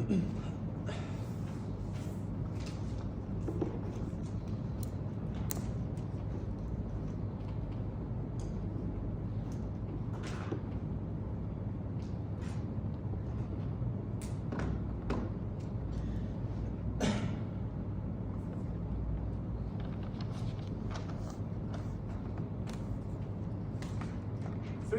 3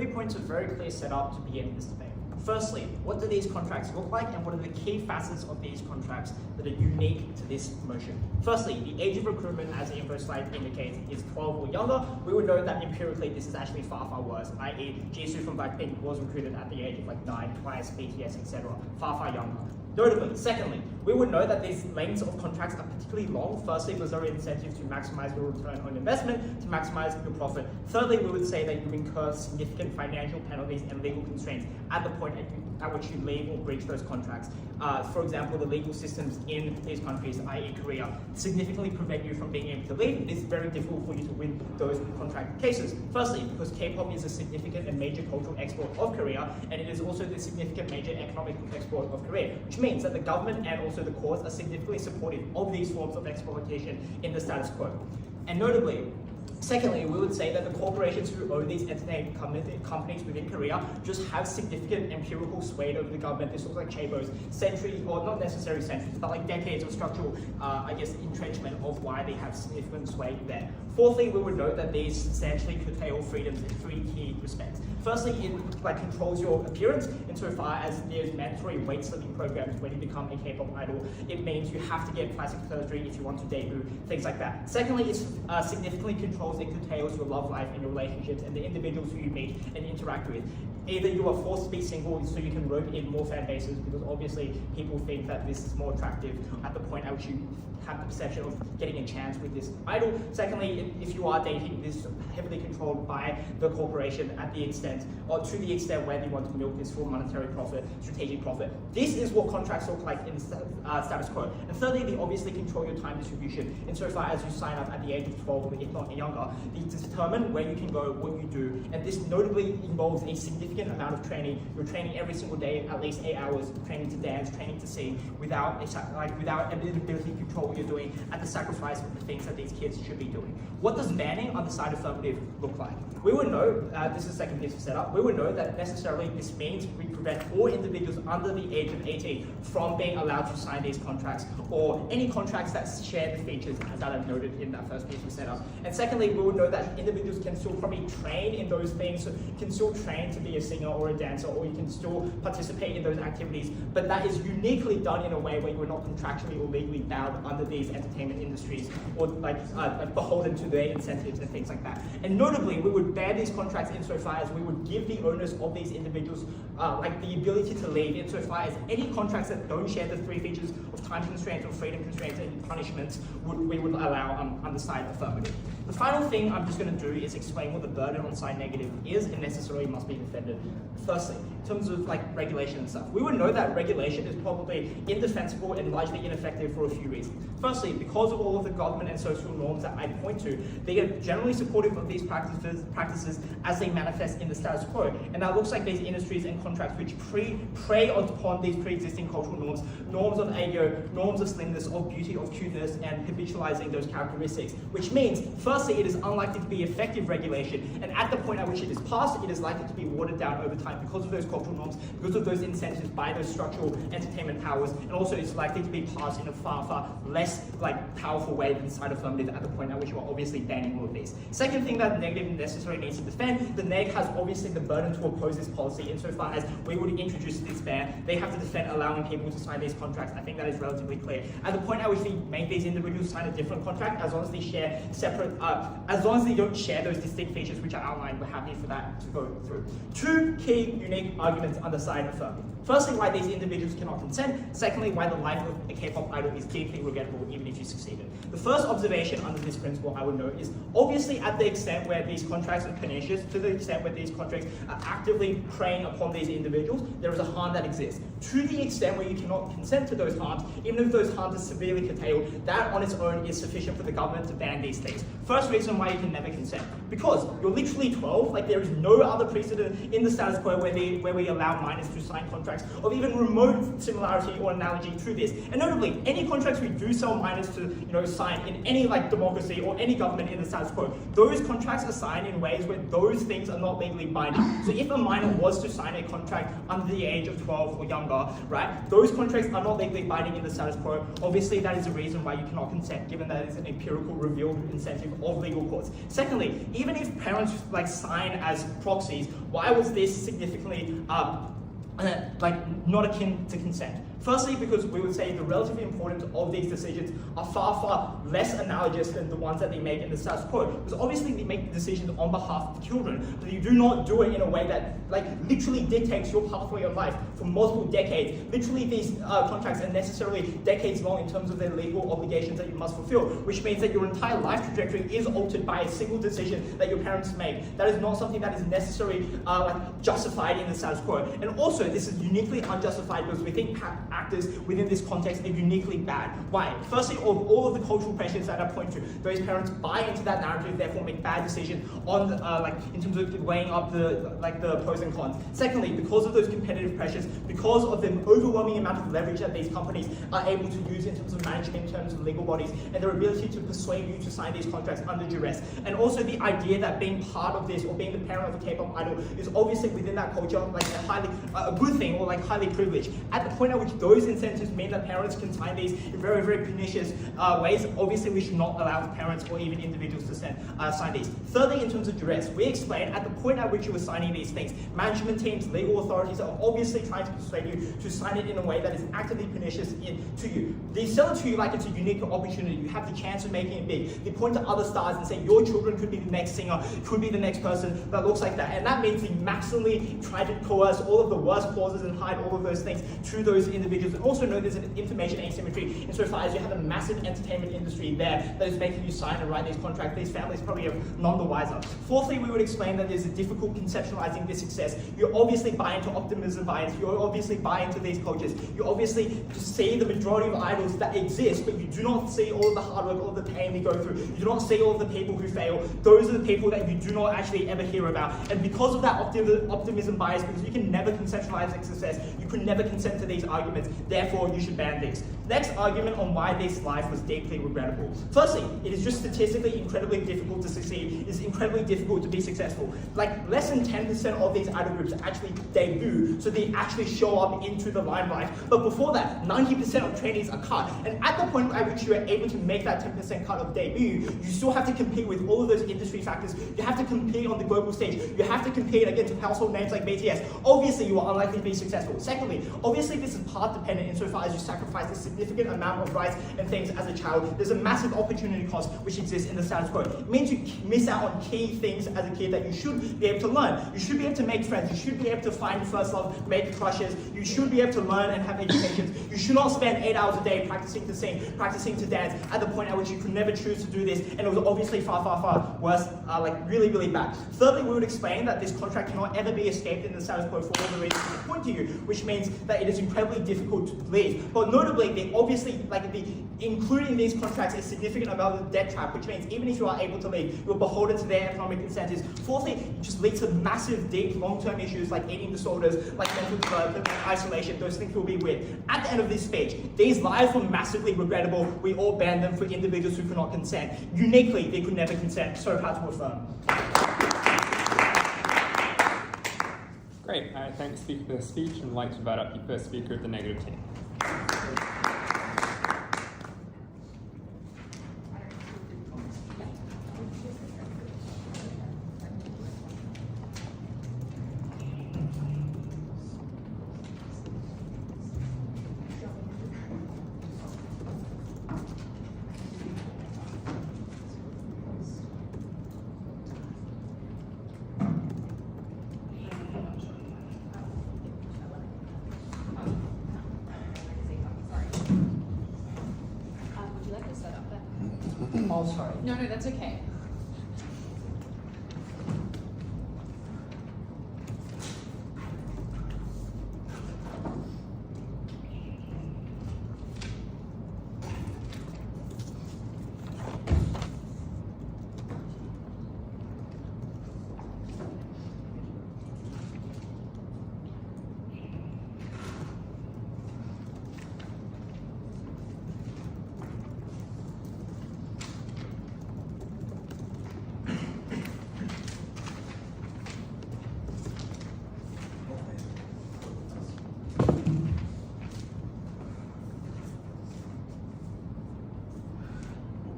points of very clear setup to begin this debate. Firstly, what do these contracts look like and what are the key facets of these contracts that are unique to this motion? Firstly, the age of recruitment, as the info slide indicates, is 12 or younger. We would note that empirically this is actually far, far worse, i.e. Jisoo from Blackpink was recruited at the age of like 9, twice, BTS, etc. Far, far younger. Notably, secondly, we would know that these lengths of contracts are particularly long. Firstly, because there are incentives to maximize your return on investment, to maximize your profit. Thirdly, we would say that you incur significant financial penalties and legal constraints at the point at which you leave or breach those contracts. For example, the legal systems in these countries, i.e. Korea, significantly prevent you from being able to leave. It is very difficult for you to win those contract cases. Firstly, because K-pop is a significant and major cultural export of Korea, and it is also the significant major economic export of Korea, which means that the government and also the courts are significantly supportive of these forms of exploitation in the status quo. And notably, secondly, we would say that the corporations who own these entertainment companies within Korea just have significant empirical sway over the government. This looks like Chaebo's centuries, or not necessarily centuries, but like decades of structural, entrenchment of why they have significant sway there. Fourthly, we would note that these substantially curtail freedoms in 3 key respects. Firstly, it controls your appearance insofar as there's mandatory weight slipping programs when you become a K-pop idol. It means you have to get plastic surgery if you want to debut, things like that. Secondly, it significantly controls and curtails your love life and your relationships and the individuals who you meet and interact with. Either you are forced to be single so you can rope in more fan bases, because obviously people think that this is more attractive at the point at which you have the perception of getting a chance with this idol. Secondly, if you are dating, this is heavily controlled by the corporation at the extent, or to the extent where they want to milk this for monetary profit, strategic profit. This is what contracts look like in status quo. And thirdly, they obviously control your time distribution insofar as you sign up at the age of 12, if not younger. They determine where you can go, what you do, and this notably involves a significant amount of training. You're training every single day, at least 8 hours, training to dance, training to sing, without an ability to control what you're doing at the sacrifice of the things that these kids should be doing. What does banning on the side affirmative look like? We would know, this is the second piece of setup, we would know that necessarily this means we prevent all individuals under the age of 18 from being allowed to sign these contracts, or any contracts that share the features that I've noted in that first piece of setup. And secondly, we would know that individuals can still probably train in those things, so you can still train to be a singer or a dancer, or you can still participate in those activities, but that is uniquely done in a way where you are not contractually or legally bound under these entertainment industries, or beholden to their incentives and things like that. And notably, we would ban these contracts insofar as we would give the owners of these individuals the ability to leave insofar as any contracts that don't share the 3 features of time constraints or freedom constraints and punishments we would allow on the side affirmative. The final thing I'm just going to do is explain what the burden on side negative is and necessarily must be defended. Firstly, in terms of regulation and stuff, we would know that regulation is probably indefensible and largely ineffective for a few reasons. Firstly, because of all of the government and social norms that I point to, they are generally supportive of these practices as they manifest in the status quo. And that looks like these industries and contracts which prey upon these pre-existing cultural norms, norms of ego, norms of slimness, of beauty, of cuteness, and habitualizing those characteristics. Which means, firstly, it is unlikely to be effective regulation, and at the point at which it is passed, it is likely to be watered down over time because of those cultural norms, because of those incentives by those structural entertainment powers, and also it's likely to be passed in a far, far less powerful way than side affirmative at the point at which you are obviously banning all of these. Second thing that the negative necessarily needs to defend, the neg has obviously the burden to oppose this policy insofar as we would introduce this ban. They have to defend allowing people to sign these contracts. I think that is relatively clear. At the point at which we make these individuals sign a different contract, as long as they share separate, as long as they don't share those distinct features which are outlined, we're happy for that to go through. 2 key unique arguments on the side affirmative. Firstly, why these individuals cannot consent. Secondly, why the life of a K-pop idol is deeply regrettable even if you succeeded. The first observation under this principle I would note is obviously at the extent where these contracts are pernicious, to the extent where these contracts are actively preying upon these individuals, there is a harm that exists. To the extent where you cannot consent to those harms, even if those harms are severely curtailed, that on its own is sufficient for the government to ban these things. First reason why you can never consent, because you're literally 12, like there is no other precedent in the status quo where we allow minors to sign contracts of even remote similarity or analogy to this. And notably, any contracts we do sell minors to sign in any democracy or any government in the status quo, those contracts are signed in ways where those things are not legally binding. So if a minor was to sign a contract under the age of 12 or younger, right, those contracts are not legally binding in the status quo. Obviously, that is a reason why you cannot consent, given that it's an empirical revealed incentive of legal courts. Secondly, even if parents sign as proxies, why was this significantly not akin to consent? Firstly, because we would say the relative importance of these decisions are far, far less analogous than the ones that they make in the status quo. Because obviously they make decisions on behalf of children, but you do not do it in a way that literally dictates your pathway of life for multiple decades. Literally these contracts are necessarily decades long in terms of their legal obligations that you must fulfill, which means that your entire life trajectory is altered by a single decision that your parents make. That is not something that is necessarily justified in the status quo. And also, this is uniquely unjustified because we think actors within this context are uniquely bad. Why? Firstly, of all of the cultural pressures that I point to, those parents buy into that narrative, therefore make bad decisions on in terms of weighing up the pros and cons. Secondly, because of those competitive pressures, because of the overwhelming amount of leverage that these companies are able to use in terms of management, in terms of legal bodies, and their ability to persuade you to sign these contracts under duress. And also the idea that being part of this or being the parent of a K-pop idol is obviously within that culture a good thing or highly privileged. At the point at which those incentives mean that parents can sign these in very, very pernicious ways, obviously we should not allow parents or even individuals to sign these. Thirdly, in terms of duress, we explain at the point at which you are signing these things, management teams, legal authorities are obviously trying to persuade you to sign it in a way that is actively pernicious to you. They sell it to you like it's a unique opportunity. You have the chance of making it big. They point to other stars and say your children could be the next singer, could be the next person that looks like that. And that means they maximally try to coerce all of the worst clauses and hide all of those things to those individuals. And also know there's an information asymmetry insofar as you have a massive entertainment industry there that is making you sign and write these contracts. These families probably are none the wiser. Fourthly, we would explain that there's a difficult conceptualizing this success. You obviously buy into optimism bias. You obviously buy into these cultures. You obviously just see the majority of idols that exist, but you do not see all of the hard work, all of the pain they go through. You do not see all of the people who fail. Those are the people that you do not actually ever hear about. And because of that optimism bias, because you can never conceptualize success, you could never consent to these arguments, therefore you should ban these. Next argument on why this life was deeply regrettable. Firstly, it is just statistically incredibly difficult to succeed. It's incredibly difficult to be successful. Less than 10% of these idol groups actually debut, so they actually show up into the limelight. But before that, 90% of trainees are cut. And at the point at which you are able to make that 10% cut of debut, you still have to compete with all of those industry factors. You have to compete on the global stage. You have to compete against household names like BTS. Obviously, you are unlikely to be successful. Secondly, obviously this is path dependent insofar as you sacrifice a significant amount of rights and things as a child. There's a massive opportunity cost which exists in the status quo. It means you miss out on key things as a kid that you should be able to learn. You should be able to make friends. You should be able to find first love, make crushes. You should be able to learn and have education. You should not spend 8 hours a day practicing to sing, practicing to dance at the point at which you could never choose to do this. And it was obviously far, far, far worse, really, really bad. Thirdly, we would explain that this contract cannot ever be escaped in the status quo for all the reasons I point to you, which means that it is incredibly difficult to leave. But notably, they obviously, including these contracts, a significant amount of debt trap, which means even if you are able to leave, you're beholden to their economic incentives. Fourthly, it just leads to massive, deep, long-term issues like eating disorders, like mental development, isolation. Those things will be weird. At the end of this speech, these lives were massively regrettable. We all banned them for individuals who could not consent. Uniquely, they could never consent. So hard to affirm. Great. I thank the speaker for the speech and would like to invite up the first speaker of the negative team. Oh, sorry. No, that's okay.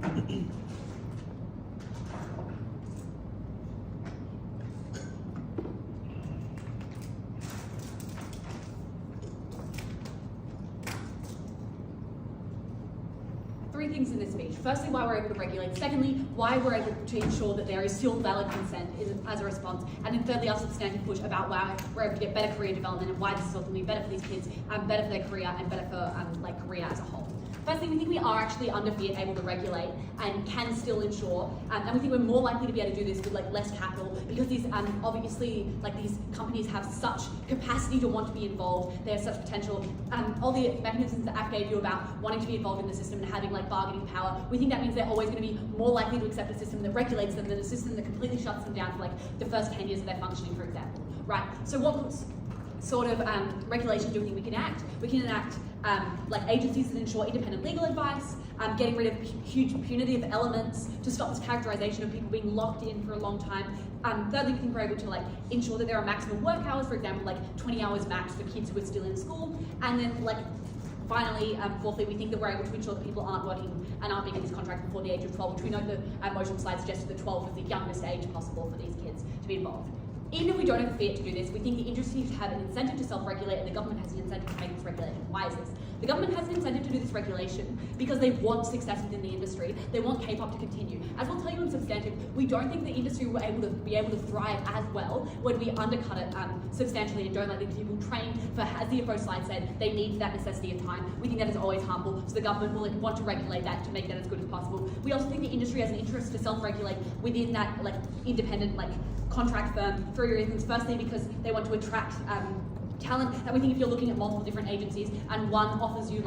Three things in this speech. Firstly, why we're able to regulate. Secondly, why we're able to ensure that there is still valid consent as a response. And then thirdly, our substantive push about why we're able to get better career development and why this is ultimately better for these kids, better for their career and better for career as a whole. Firstly, we think we are actually under fiat able to regulate and can still ensure, and we think we're more likely to be able to do this with less capital because these obviously these companies have such capacity to want to be involved. They have such potential. All the mechanisms that App gave you about wanting to be involved in the system and having bargaining power, we think that means they're always going to be more likely to accept a system that regulates them than a system that completely shuts them down for the first 10 years of their functioning, for example. Right? So what sort of regulation do we think we can enact? We can enact agencies that ensure independent legal advice, getting rid of huge punitive elements to stop this characterization of people being locked in for a long time. Thirdly, we think we're able to ensure that there are maximum work hours, for example, 20 hours max for kids who are still in school. And then finally, fourthly, we think that we're able to ensure that people aren't working and aren't being in this contract before the age of 12, which we know the motion slide suggested that 12 was the youngest age possible for these kids to be involved. Even if we don't have the fiat to do this, we think the industry should have an incentive to self-regulate and the government has an incentive to make this regulation. Why is this? The government has an incentive to do this regulation because they want success within the industry. They want K-pop to continue. As we'll tell you in substantive, we don't think the industry will be able to thrive as well when we undercut it substantially and don't let these people train for, as the info slide said, they need that necessity of time. We think that is always harmful, so the government will want to regulate that to make that as good as possible. We also think the industry has an interest to self-regulate within that independent contract firm for reasons. Firstly, because they want to attract talent, and we think if you're looking at multiple different agencies and one offers you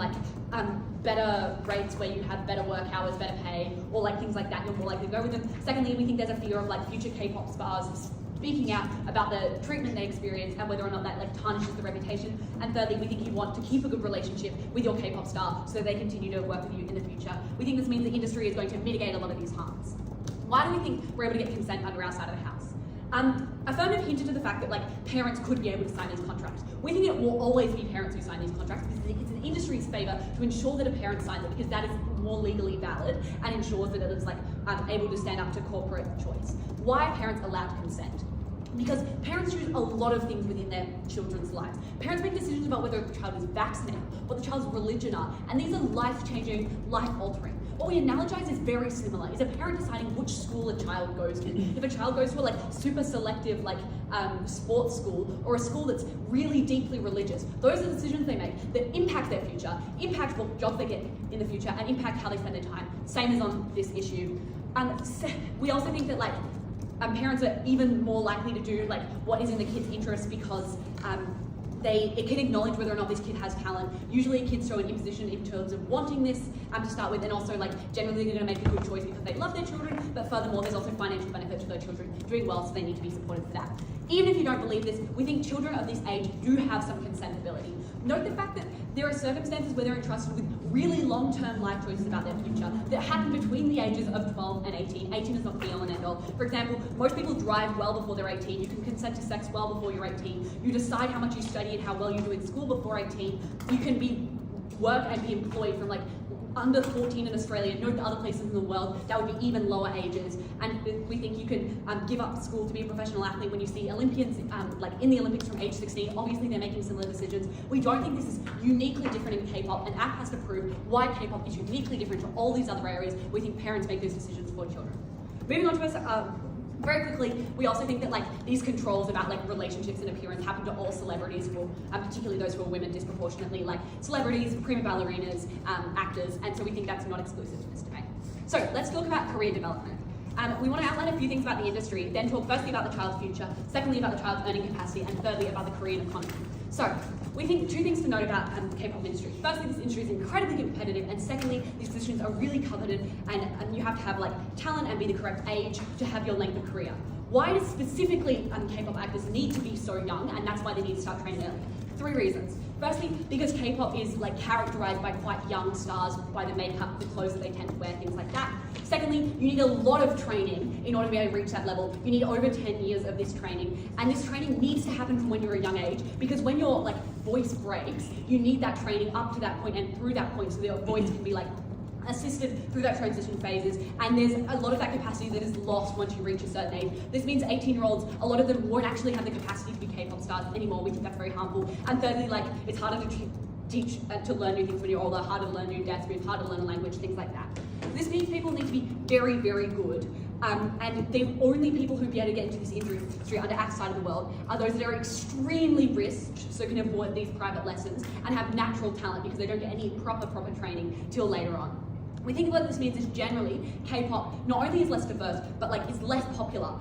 better rates where you have better work hours, better pay, or things like that, you're more likely to go with them. Secondly, we think there's a fear of future K-pop stars speaking out about the treatment they experience and whether or not that tarnishes the reputation. And thirdly, we think you want to keep a good relationship with your K-pop star so they continue to work with you in the future. We think this means the industry is going to mitigate a lot of these harms. Why do we think we're able to get consent under our side of the house? Affirmative hinted to the fact that parents could be able to sign these contracts. We think it will always be parents who sign these contracts because it's in the industry's favour to ensure that a parent signs it because that is more legally valid and ensures that it is able to stand up to corporate choice. Why are parents allowed to consent? Because parents choose a lot of things within their children's lives. Parents make decisions about whether the child is vaccinated, what the child's religion are, and these are life-changing, life-altering. What we analogize is very similar. Is a parent deciding which school a child goes to. If a child goes to a super selective sports school or a school that's really deeply religious, those are the decisions they make that impact their future, impact what jobs they get in the future, and impact how they spend their time. Same as on this issue. We also think that parents are even more likely to do what is in the kid's interest because it can acknowledge whether or not this kid has talent. Usually kids show an imposition in terms of wanting this to start with, and also generally they're going to make a good choice because they love their children, but furthermore there's also financial benefit to their children doing well, so they need to be supported for that. Even if you don't believe this, we think children of this age do have some consent ability. Note the fact that there are circumstances where they're entrusted with really long-term life choices about their future that happen between the ages of 12 and 18. 18 is not the be all and end all. For example, most people drive well before they're 18. You can consent to sex well before you're 18. You decide how much you study and how well you do in school before 18. You can work and be employed from under 14 in Australia. Note the other places in the world that would be even lower ages. And we think you can give up school to be a professional athlete when you see Olympians in the Olympics from age 16. Obviously they're making similar decisions. We don't think this is uniquely different in K-pop, and ACT has to prove why K-pop is uniquely different to all these other areas. We think parents make those decisions for children. Moving on to us, very quickly, we also think that these controls about relationships and appearance happen to all celebrities, particularly those who are women disproportionately, celebrities, prima ballerinas, actors, and so we think that's not exclusive to this debate. So let's talk about career development. We want to outline a few things about the industry, then talk firstly about the child's future, secondly about the child's earning capacity, and thirdly about the Korean economy. So, we think two things to note about the K-pop industry. Firstly, this industry is incredibly competitive, and secondly, these positions are really coveted, and you have to have talent and be the correct age to have your length of career. Why does specifically K-pop actors need to be so young, and that's why they need to start training early? 3 reasons. Firstly, because K-pop is characterized by quite young stars, by the makeup, the clothes that they tend to wear, things like that. Secondly, you need a lot of training in order to be able to reach that level. You need over 10 years of this training, and this training needs to happen from when you're a young age, because when your voice breaks, you need that training up to that point and through that point so that your voice can be assisted through that transition phases, and there's a lot of that capacity that is lost once you reach a certain age. This means 18-year-olds, a lot of them won't actually have the capacity to be K-pop stars anymore. We think that's very harmful. And thirdly, like, it's harder to teach to learn new things when you're older, harder to learn new dance moves, harder to learn a language, things like that. This means people need to be very, very good. And the only people who'd be able to get into this industry under our side of the world are those that are extremely risked, so can afford these private lessons, and have natural talent because they don't get any proper training till later on. We think what this means is generally K-pop not only is less diverse, but like is less popular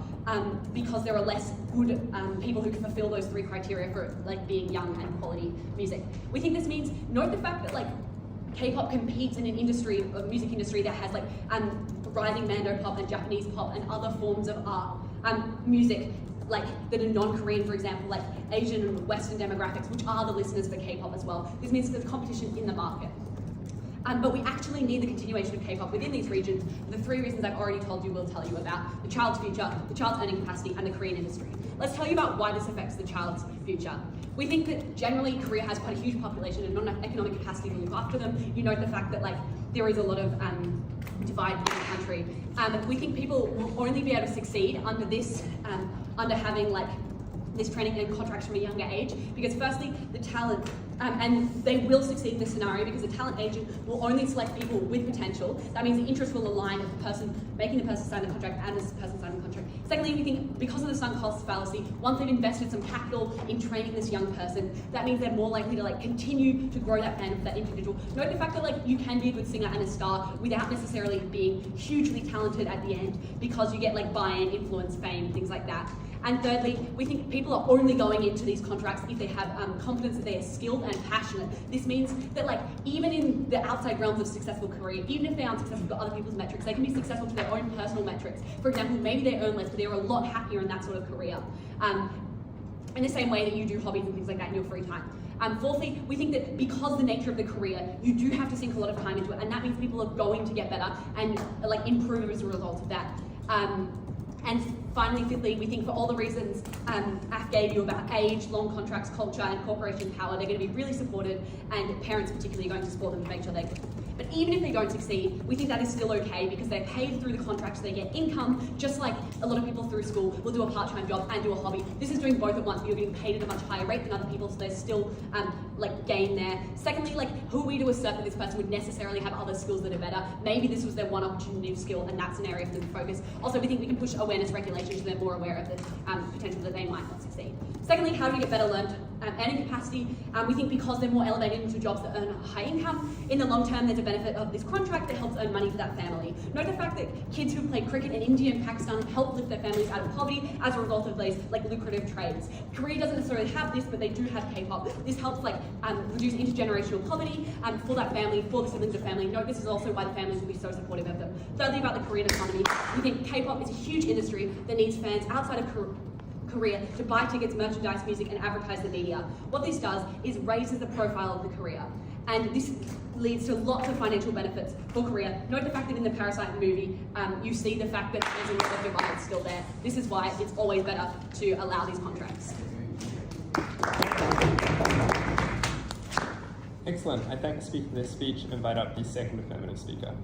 because there are less good people who can fulfill those 3 criteria for like being young and quality music. We think this means, note the fact that like K-pop competes in an industry, a music industry that has like rising Mando pop and Japanese pop and other forms of art, music like that are non-Korean, for example, like Asian and Western demographics, which are the listeners for K-pop as well. This means there's competition in the market. But we actually need the continuation of K-pop within these regions for the 3 reasons I've already told you will tell you about: the child's future, the child's earning capacity, and the Korean industry. Let's tell you about why this affects the child's future. We think that generally Korea has quite a huge population and not enough economic capacity to look after them. You note the fact that like there is a lot of divide in the country. We think people will only be able to succeed under this, under having like this training and contracts from a younger age, because firstly, the talent, and they will succeed in this scenario because the talent agent will only select people with potential. That means the interest will align of the person making the person sign the contract and the person signing the contract. Secondly, we think because of the sunk cost fallacy, once they've invested some capital in training this young person, that means they're more likely to like continue to grow that fandom for that individual. Note the fact that like you can be a good singer and a star without necessarily being hugely talented at the end, because you get like buy-in, influence, fame, things like that. And thirdly, we think people are only going into these contracts if they have confidence that they are skilled and passionate. This means that like even in the outside realms of successful career, even if they aren't successful to other people's metrics, they can be successful to their own personal metrics. For example, maybe they earn less, but they're a lot happier in that sort of career. In the same way that you do hobbies and things like that in your free time. Fourthly, we think that because the nature of the career, you do have to sink a lot of time into it, and that means people are going to get better and like improve as a result of that. And finally, fifthly, we think for all the reasons Af gave you about age, long contracts, culture, and corporation power, they're going to be really supported, and parents particularly are going to support them to make sure they're good. But even if they don't succeed, we think that is still okay because they're paid through the contracts, they get income, just like a lot of people through school will do a part-time job and do a hobby. This is doing both at once, but you're getting paid at a much higher rate than other people, so there's still like gain there. Secondly, like who are we to assert that this person would necessarily have other skills that are better? Maybe this was their one opportunity of skill and that's an area for them to focus. Also, we think we can push awareness regulation so they're more aware of the potential that they might not succeed. Secondly, how do we get better learned earning capacity? We think because they're more elevated into jobs that earn a high income, in the long term there's a benefit of this contract that helps earn money for that family. Note the fact that kids who play cricket in India and Pakistan help lift their families out of poverty as a result of these like lucrative trades. Korea doesn't necessarily have this, but they do have K-pop. This helps like reduce intergenerational poverty for that family, for the siblings of family. Note this is also why the families will be so supportive of them. Thirdly, about the Korean economy, we think K-pop is a huge industry that needs fans outside of Korea to buy tickets, merchandise, music, and advertise the media. What this does is raises the profile of the Korea, and this leads to lots of financial benefits for Korea. Note the fact that in the Parasite movie, you see the fact that there's a lot of divide still there. This is why it's always better to allow these contracts. Excellent. I thank the speaker for their speech and invite up the second affirmative speaker.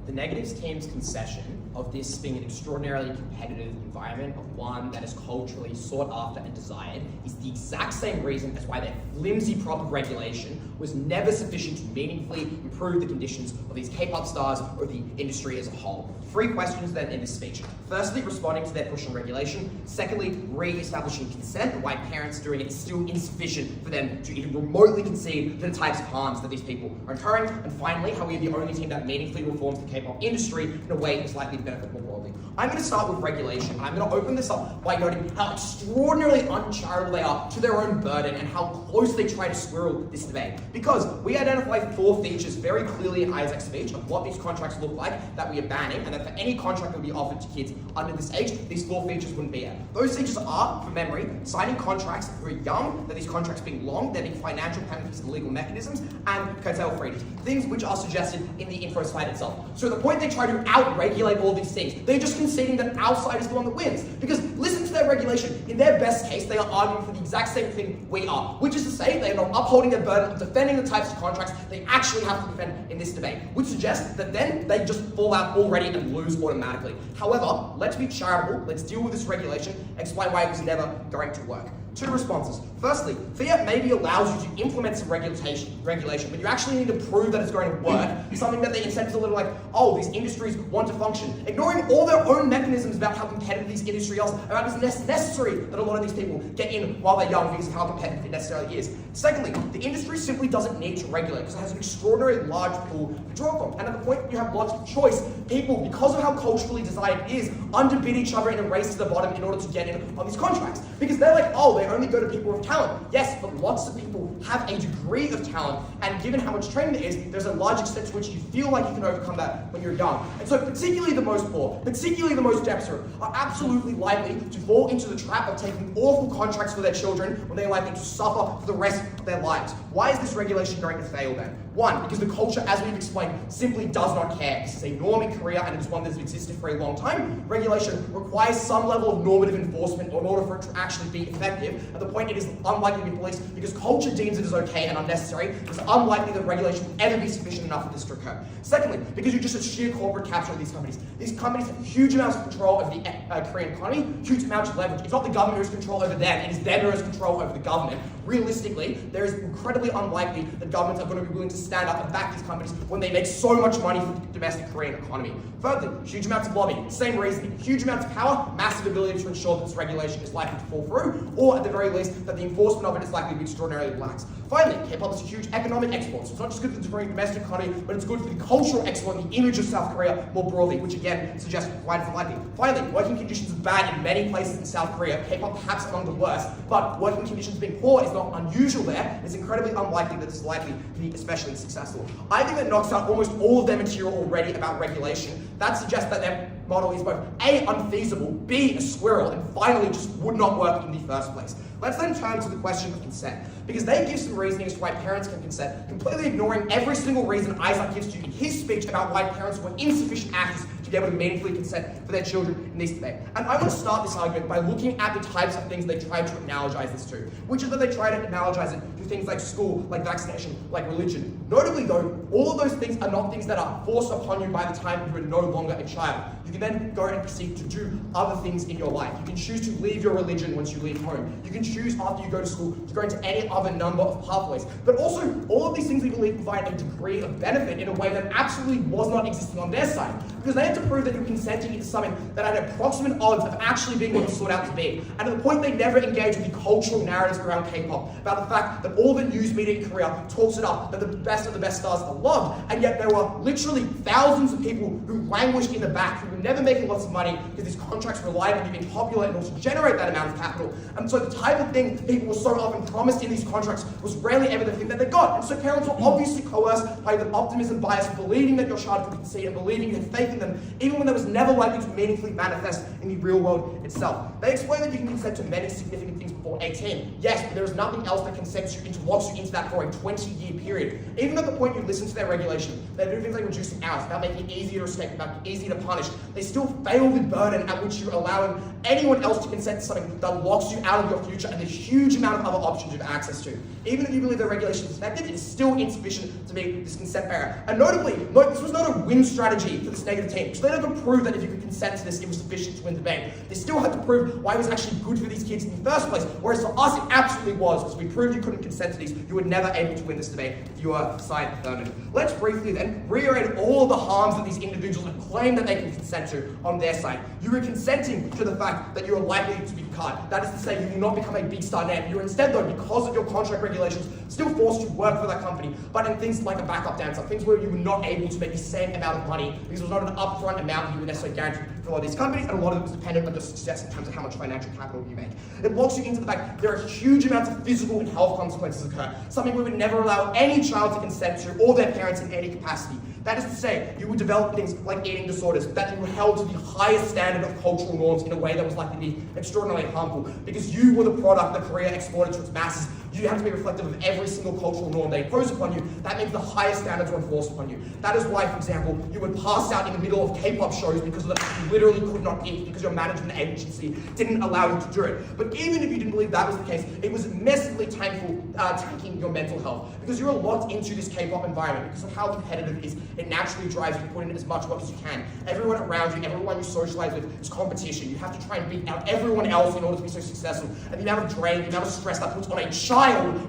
The negatives team's concession of this being an extraordinarily competitive environment, of one that is culturally sought after and desired, is the exact same reason as why their flimsy prop of regulation was never sufficient to meaningfully improve the conditions of these K-pop stars or the industry as a whole. 3 questions then in this speech. Firstly, responding to their push on regulation. Secondly, re-establishing consent, and why parents doing it is still insufficient for them to even remotely concede to the types of harms that these people are incurring. And finally, how we are the only team that meaningfully reforms the K-pop industry in a way that's likely to benefit more broadly. I'm going to start with regulation, and I'm going to open this up by noting how extraordinarily uncharitable they are to their own burden and how close they try to squirrel this debate. Because we identify 4 features very clearly in Isaac's speech of what these contracts look like that we are banning, and that for any contract that will be offered to kids under this age, these 4 features wouldn't be there. Those features are, from memory, signing contracts who are young, that these contracts being long, there being financial penalties and legal mechanisms, and curtail freedoms, things which are suggested in the info slide itself. So at the point they try to out-regulate all these things, they're just conceding that our side is the one that wins. Because listen to their regulation. In their best case, they are arguing for the exact same thing we are, which is to say they are not upholding their burden of defending the types of contracts they actually have to defend in this debate, which suggests that then they just fall out already and lose automatically. However, let's be charitable, let's deal with this regulation, explain why it was never going to work. 2 responses. Firstly, Fiat maybe allows you to implement some regulation, but you actually need to prove that it's going to work. Something that the incentives are a little like, oh, these industries want to function, ignoring all their own mechanisms about how competitive these industries are, about it's necessary that a lot of these people get in while they're young because of how competitive it necessarily is. Secondly, the industry simply doesn't need to regulate because it has an extraordinarily large pool to draw from. And at the point you have lots of choice, people, because of how culturally desired it is, underbid each other in a race to the bottom in order to get in on these contracts. Because they're like, oh, they only go to people with talent. Yes, but lots of people have a degree of talent, and given how much training there is, there's a large extent to which you feel like you can overcome that when you're young. And so particularly the most poor, particularly the most desperate, are absolutely likely to fall into the trap of taking awful contracts for their children when they're likely to suffer for the rest of their lives. Why is this regulation going to fail then? 1, because the culture, as we've explained, simply does not care. This is a norm in Korea, and it is one that has existed for a long time. Regulation requires some level of normative enforcement in order for it to actually be effective. At the point it is unlikely to be policed because culture deems it as okay and unnecessary. It's unlikely that regulation will ever be sufficient enough for this to occur. Secondly, because you're just a sheer corporate capture of these companies. These companies have huge amounts of control over the Korean economy, huge amounts of leverage. It's not the government who has control over them, it is them who has control over the government. Realistically, there is incredibly unlikely that governments are going to be willing to stand up and back these companies when they make so much money for the domestic Korean economy. Thirdly, huge amounts of lobbying, same reasoning. Huge amounts of power, massive ability to ensure that this regulation is likely to fall through, or at the very least, that the enforcement of it is likely to be extraordinarily lax. Finally, K-pop is a huge economic export, so it's not just good for the Korean domestic economy, but it's good for the cultural export and the image of South Korea more broadly, which again suggests quite unlikely. Finally, working conditions are bad in many places in South Korea, K-pop perhaps among the worst, but working conditions being poor is not unusual there. It's incredibly unlikely that it's likely to be especially successful. I think that knocks out almost all of their material already about regulation. That suggests that their model is both A, unfeasible, B, a squirrel, and finally just would not work in the first place. Let's then turn to the question of consent, because they give some reasoning as to why parents can consent, completely ignoring every single reason Isaac gives to you in his speech about why parents were insufficient actors to be able to meaningfully consent for their children in this debate. And I want to start this argument by looking at the types of things they try to analogize this to, which is that they try to analogize it to things like school, like vaccination, like religion. Notably though, all of those things are not things that are forced upon you by the time you are no longer a child. You can then go and proceed to do other things in your life. You can choose to leave your religion once you leave home. You can choose after you go to school to go into any other number of pathways. But also, all of these things we believe provide a degree of benefit in a way that absolutely was not existing on their side. Because they had to prove that you're consenting into something that had approximate odds of actually being what it sought out to be. And at the point they never engage with the cultural narratives around K-pop, about the fact that all the news media in Korea talks it up, that the best of the best stars are loved, and yet there were literally thousands of people who languished in the back, who were never making lots of money because these contracts relied on being popular and also generate that amount of capital. And so the type of thing people were so often promised in these contracts was rarely ever the thing that they got. And so parents were obviously coerced by the optimism bias, believing that your child could concede and believing you had faith in them, even when that was never likely to meaningfully manifest in the real world itself. They explain that you can consent to many significant things before 18. Yes, but there is nothing else that consents you into, locks you into that for a 20-year period. Even at the point you listen to their regulation, they do things like reducing hours, about making it easier to escape, about making it easier to punish. They still fail the burden at which you're allowing anyone else to consent to something that locks you out of your future and the huge amount of other options you have access to. Even if you believe their regulation is effective, it is still insufficient to meet this consent barrier. And notably, this was not a win strategy for this negative team, because they never could prove that if you could consent to this, it was sufficient to win the debate. They still had to prove why it was actually good for these kids in the first place, whereas for us it absolutely was, because we proved you couldn't consent to these, you were never able to win this debate if you were side affirmative. Let's briefly then reiterate all of the harms that these individuals have claimed that they can consent to on their side. You were consenting to the fact that you are likely to be cut. That is to say, you will not become a big star name. You are instead, though, because of your contract regulations, still forced to work for that company, but in things like a backup dancer, things where you were not able to make the same amount of money because it was not an upfront amount you were necessarily guaranteed for a lot of these companies, and a lot of it was dependent on your success in terms of how much financial capital you make. It locks you into the fact there are huge amounts of physical and health consequences occur, something we would never allow any child to consent to or their parents in any capacity. That is to say, you would develop things like eating disorders that you were held to the highest standard of cultural norms in a way that was likely to be extraordinarily harmful, because you were the product that Korea exported to its masses. You have to be reflective of every single cultural norm they impose upon you. That means the highest standards are enforced upon you. That is why, for example, you would pass out in the middle of K-pop shows because of the fact you literally could not eat because your management agency didn't allow you to do it. But even if you didn't believe that was the case, it was massively tanking your mental health, because you're locked into this K-pop environment because of how competitive it is. It naturally drives you to put in as much work as you can. Everyone around you, everyone you socialize with, is competition. You have to try and beat out everyone else in order to be so successful. And the amount of drain, the amount of stress that puts on a child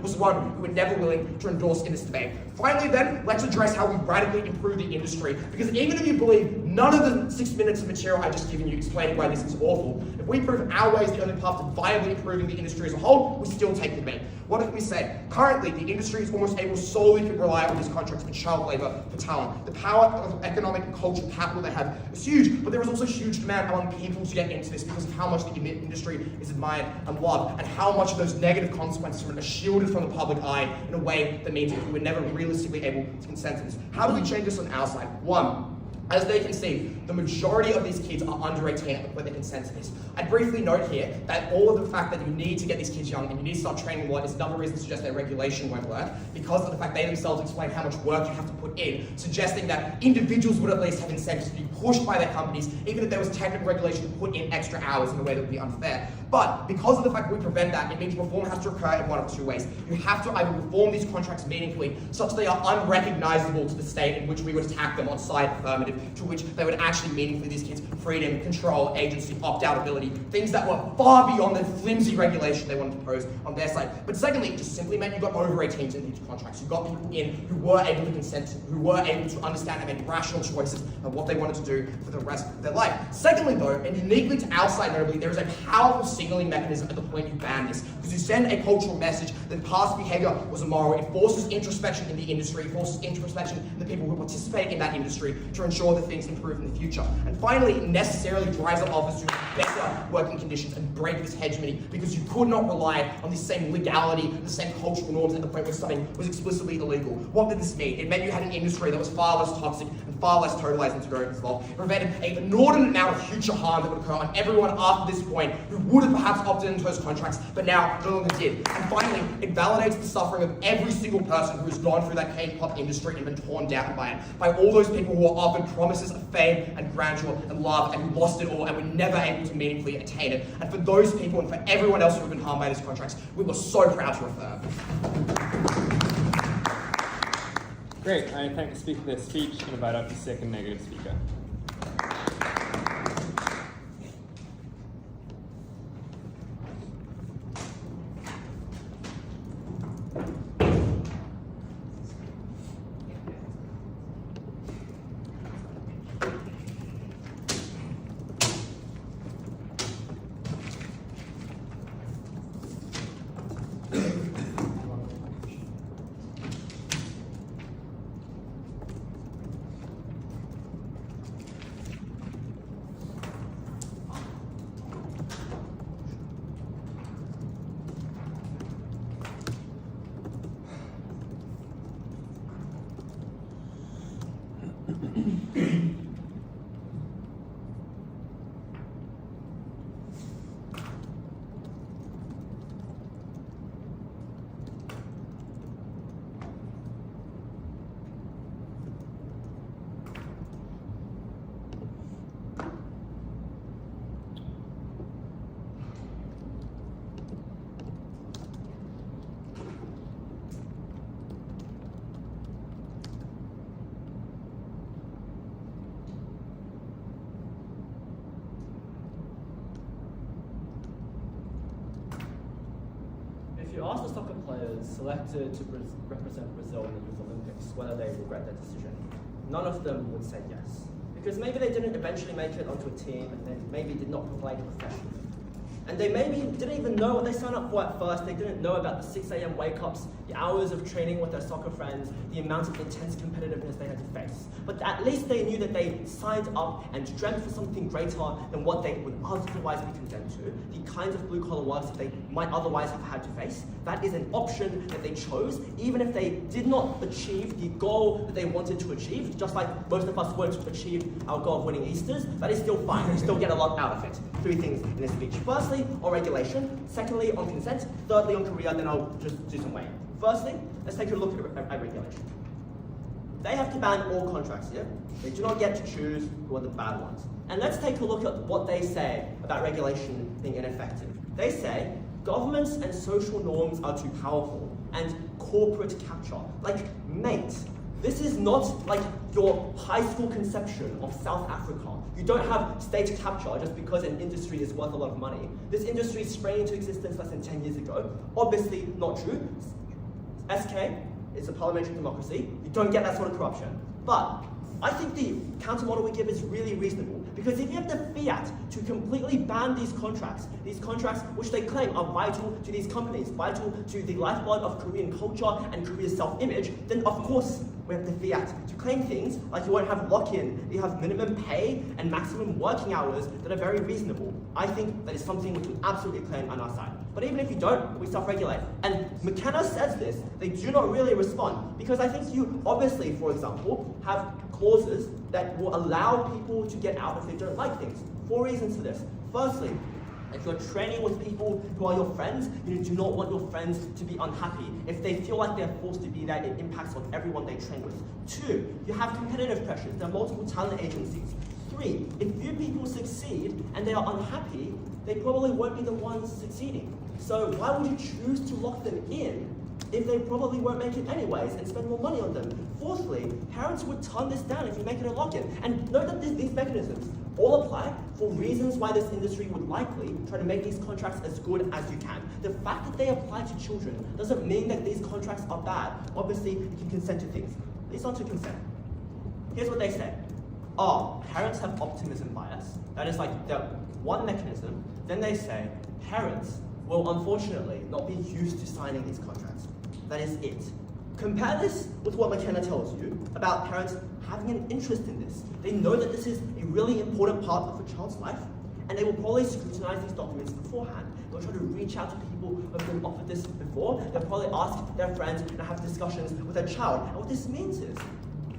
was one we were never willing to endorse in this debate. Finally then, let's address how we radically improve the industry, because even if you believe none of the 6 minutes of material I've just given you explaining why this is awful, if we prove our way is the only path to viably improving the industry as a whole, we still take the debate. What if we say, currently the industry is almost able solely to rely on these contracts for child labor, for talent. The power of economic and cultural capital they have is huge, but there is also huge demand among people to get into this because of how much the industry is admired and loved, and how much of those negative consequences are shielded from the public eye in a way that means that we were never realistically able to consent to this. How do we change this on our side? One, as they can see, the majority of these kids are under 18 at the point they consent to this. I'd briefly note here that all of the fact that you need to get these kids young and you need to start training them is another reason to suggest their regulation won't work, because of the fact they themselves explain how much work you have to put in, suggesting that individuals would at least have incentives to be pushed by their companies, even if there was technical regulation to put in extra hours in a way that would be unfair. But because of the fact that we prevent that, it means reform has to occur in one of two ways. You have to either reform these contracts meaningfully such they are unrecognizable to the state in which we would attack them on side affirmative, to which they would actually meaningfully these kids freedom, control, agency, opt-out ability, things that were far beyond the flimsy regulation they wanted to pose on their side. But secondly, it just simply meant you got over 18s in these contracts. You got people in who were able to consent to, who were able to understand and make rational choices of what they wanted to do for the rest of their life. Secondly though, and uniquely to our side notably, there is a powerful signaling mechanism at the point you ban this, because you send a cultural message that past behavior was immoral. It forces introspection in the industry, it forces introspection in the people who participate in that industry to ensure that things improve in the future. And finally, it necessarily drives up officers to better working conditions and break this hegemony, because you could not rely on the same legality, the same cultural norms at the point where something was explicitly illegal. What did this mean? It meant you had an industry that was far less toxic and far less totalizing to go as well. It prevented an inordinate amount of future harm that would occur on everyone after this point who would have perhaps opted into those contracts, but now no longer did. And finally, it validates the suffering of every single person who has gone through that K-pop industry and been torn down by it, by all those people who were offered promises of fame and grandeur and love and who lost it all and were never able to meaningfully attain it. And for those people and for everyone else who have been harmed by these contracts, we were so proud to affirm. Great, I thank the speaker for their speech and invite up the second negative speaker. if you ask the soccer players selected to represent Brazil in the Youth Olympics whether they regret their decision, none of them would say yes. Because maybe they didn't eventually make it onto a team, and they maybe did not play professionally. And they maybe didn't even know what they signed up for at first. They didn't know about the 6 a.m. wake-ups, the hours of training with their soccer friends, the amount of intense competitiveness they had to face. But at least they knew that they signed up and dreamt for something greater than what they would otherwise be condemned to, the kinds of blue-collar works that they might otherwise have had to face. That is an option that they chose, even if they did not achieve the goal that they wanted to achieve, just like most of us won't achieve our goal of winning Easters. That is still fine. We still get a lot out of it. 3 things in this speech. Firstly, on regulation. Secondly, on consent. Thirdly, on career. Then I'll just do some weight. Firstly, let's take a look at regulation. They have to ban all contracts here. They do not get to choose who are the bad ones. And let's take a look at what they say about regulation being ineffective. They say governments and social norms are too powerful and corporate capture. Like, mate, this is not like your high school conception of South Africa. You don't have state capture just because an industry is worth a lot of money. This industry sprang into existence less than 10 years ago. Obviously not true. SK is a parliamentary democracy. You don't get that sort of corruption. But I think the counter model we give is really reasonable. Because if you have the fiat to completely ban these contracts which they claim are vital to these companies, vital to the lifeblood of Korean culture and Korea's self-image, then of course we have the fiat to claim things like you won't have lock-in, you have minimum pay and maximum working hours that are very reasonable. I think that is something we can absolutely claim on our side. But even if you don't, we self-regulate. And Mackenna says this, they do not really respond. Because I think you obviously, for example, have clauses that will allow people to get out if they don't like things. 4 reasons for this. Firstly, if you're training with people who are your friends, you do not want your friends to be unhappy. If they feel like they're forced to be there, it impacts on everyone they train with. 2, you have competitive pressures. There are multiple talent agencies. 3, if few people succeed and they are unhappy, they probably won't be the ones succeeding. So why would you choose to lock them in if they probably won't make it anyways and spend more money on them? 4thly, parents would turn this down if you make it a lock-in. And note that these mechanisms all apply for reasons why this industry would likely try to make these contracts as good as you can. The fact that they apply to children doesn't mean that these contracts are bad. Obviously, you can consent to things. These aren't to consent. Here's what they say. Parents have optimism bias. That is like the one mechanism. Then they say, parents will unfortunately not be used to signing these contracts. That is it. Compare this with what Mackenna tells you about parents having an interest in this. They know that this is a really important part of a child's life, and they will probably scrutinize these documents beforehand. They'll try to reach out to people who have been offered this before. They'll probably ask their friends and have discussions with their child. And what this means is,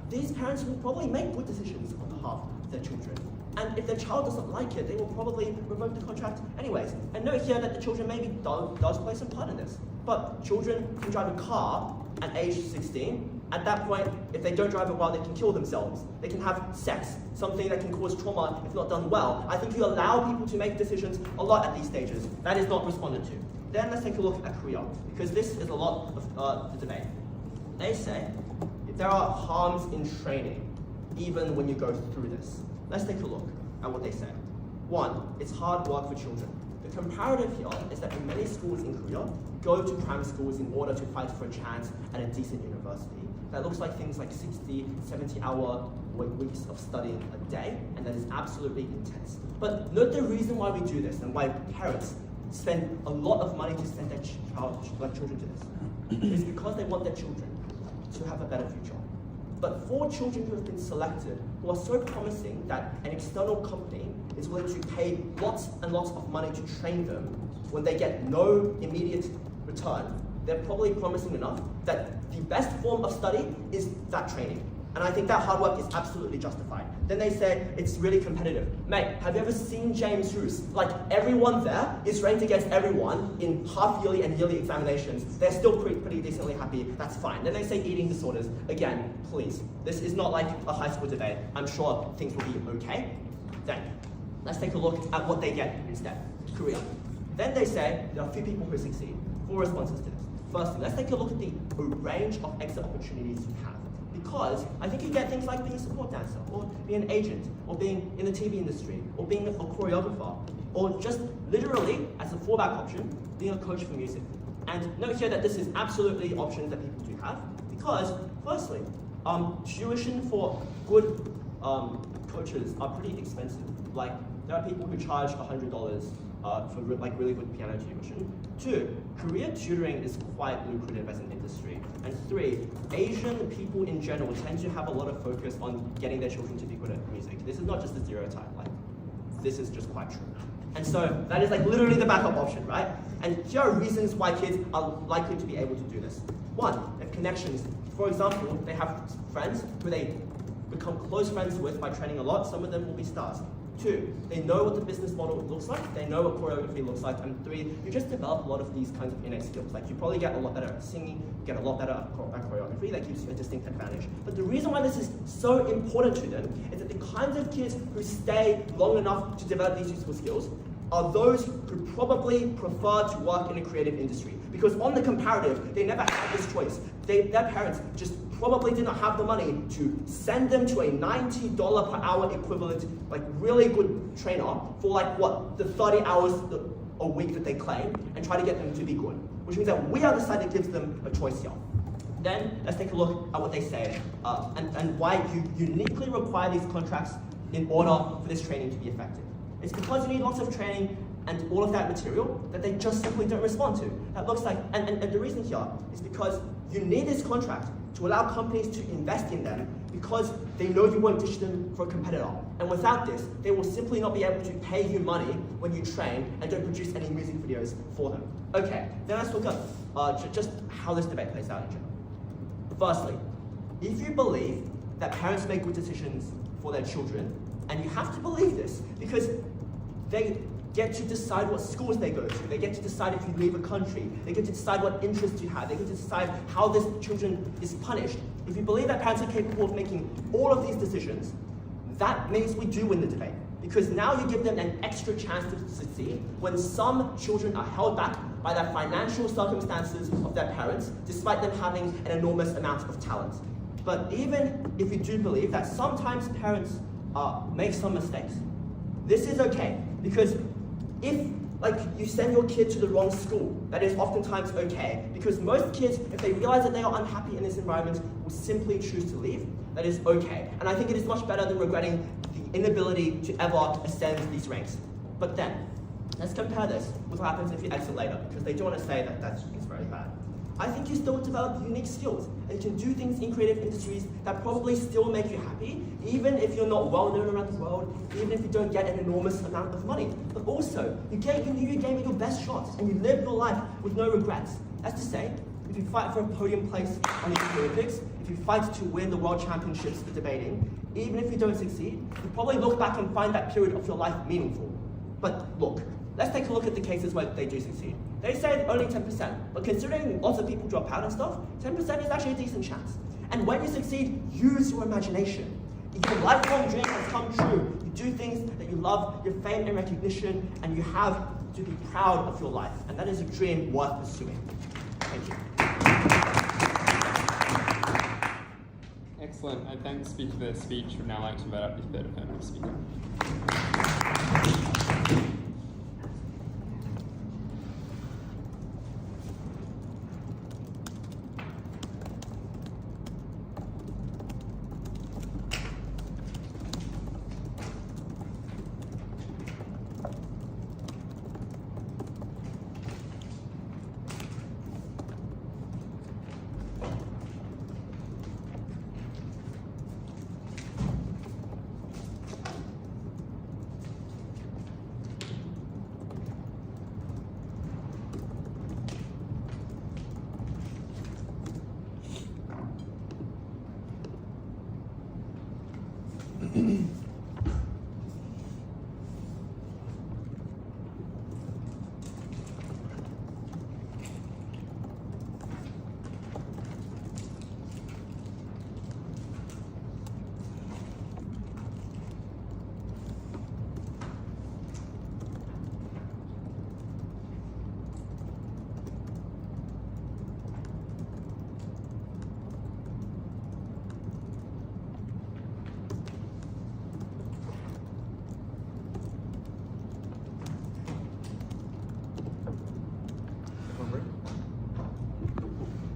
these parents will probably make good decisions on behalf of their children. And if their child doesn't like it, they will probably revoke the contract anyways. And note here that the children maybe does play some part in this. But children can drive a car at age 16. At that point, if they don't drive it well, they can kill themselves. They can have sex, something that can cause trauma if not done well. I think you allow people to make decisions a lot at these stages. That is not responded to. Then let's take a look at career, because this is a lot of the debate. They say there are harms in training, even when you go through this. Let's take a look at what they say. 1, it's hard work for children. The comparative here is that in many schools in Korea, go to private schools in order to fight for a chance at a decent university. That looks like things like 60, 70-hour weeks of studying a day, and that is absolutely intense. But note the reason why we do this and why parents spend a lot of money to send their children to this. It's because they want their children to have a better future. But for children who have been selected, who are so promising that an external company is willing to pay lots and lots of money to train them when they get no immediate return, they're probably promising enough that the best form of study is that training. And I think that hard work is absolutely justified. Then they say it's really competitive. Mate, have you ever seen James Roos? Like, everyone there is ranked against everyone in half-yearly and yearly examinations. They're still pretty decently happy. That's fine. Then they say eating disorders. Again, please. This is not like a high school debate. I'm sure things will be okay. Then, let's take a look at what they get instead. Career. Then they say there are few people who succeed. 4 responses to this. Firstly, let's take a look at the range of exit opportunities you have. Because I think you get things like being a support dancer, or being an agent, or being in the TV industry, or being a choreographer, or just literally, as a fallback option, being a coach for music. And note here that this is absolutely options that people do have, because firstly, tuition for good coaches are pretty expensive. Like, there are people who charge $100 for like really good piano tuition. 2, career tutoring is quite lucrative as an industry. And 3, Asian people in general tend to have a lot of focus on getting their children to be good at music. This is not just a stereotype, like, this is just quite true. And so that is like literally the backup option, right? And here are reasons why kids are likely to be able to do this. 1, they have connections. For example, they have friends who they become close friends with by training a lot. Some of them will be stars. 2, they know what the business model looks like. They know what choreography looks like. And 3, you just develop a lot of these kinds of innate skills. Like, you probably get a lot better at singing, you get a lot better at choreography. That gives you a distinct advantage. But the reason why this is so important to them is that the kinds of kids who stay long enough to develop these useful skills are those who probably prefer to work in a creative industry. Because on the comparative, they never had this choice. Their parents just probably did not have the money to send them to a $90 per hour equivalent, like really good trainer for like what, the 30 hours a week that they claim, and try to get them to be good. Which means that we are the side that gives them a choice here. Then let's take a look at what they say and why you uniquely require these contracts in order for this training to be effective. It's because you need lots of training and all of that material that they just simply don't respond to. That looks like, and the reason here is because you need this contract to allow companies to invest in them because they know you won't ditch them for a competitor. And without this, they will simply not be able to pay you money when you train and don't produce any music videos for them. Okay, then let's look at just how this debate plays out in general. Firstly, if you believe that parents make good decisions for their children, and you have to believe this because they get to decide what schools they go to, they get to decide if you leave a country, they get to decide what interests you have, they get to decide how this children is punished. If you believe that parents are capable of making all of these decisions, that means we do win the debate. Because now you give them an extra chance to succeed when some children are held back by the financial circumstances of their parents, despite them having an enormous amount of talent. But even if you do believe that sometimes parents make some mistakes, this is okay, because if you send your kid to the wrong school, that is oftentimes okay, because most kids, if they realize that they are unhappy in this environment, will simply choose to leave. That is okay, and I think it is much better than regretting the inability to ever ascend these ranks. But then, let's compare this with what happens if you exit later, because they do want to say that that's very bad. I think you still develop unique skills and can do things in creative industries that probably still make you happy, even if you're not well known around the world, even if you don't get an enormous amount of money. But also, you gave it your best shots and you live your life with no regrets. That's to say, if you fight for a podium place on the Olympics, if you fight to win the World Championships for debating, even if you don't succeed, you probably look back and find that period of your life meaningful. But look, let's take a look at the cases where they do succeed. They say only 10%, but considering lots of people drop out and stuff, 10% is actually a decent chance. And when you succeed, use your imagination. If your lifelong dream has come true, you do things that you love, you have fame and recognition, and you have to be proud of your life. And that is a dream worth pursuing. Thank you. Excellent. I thank the speaker for their speech. We'd now like to invite up the third affirmative speaker.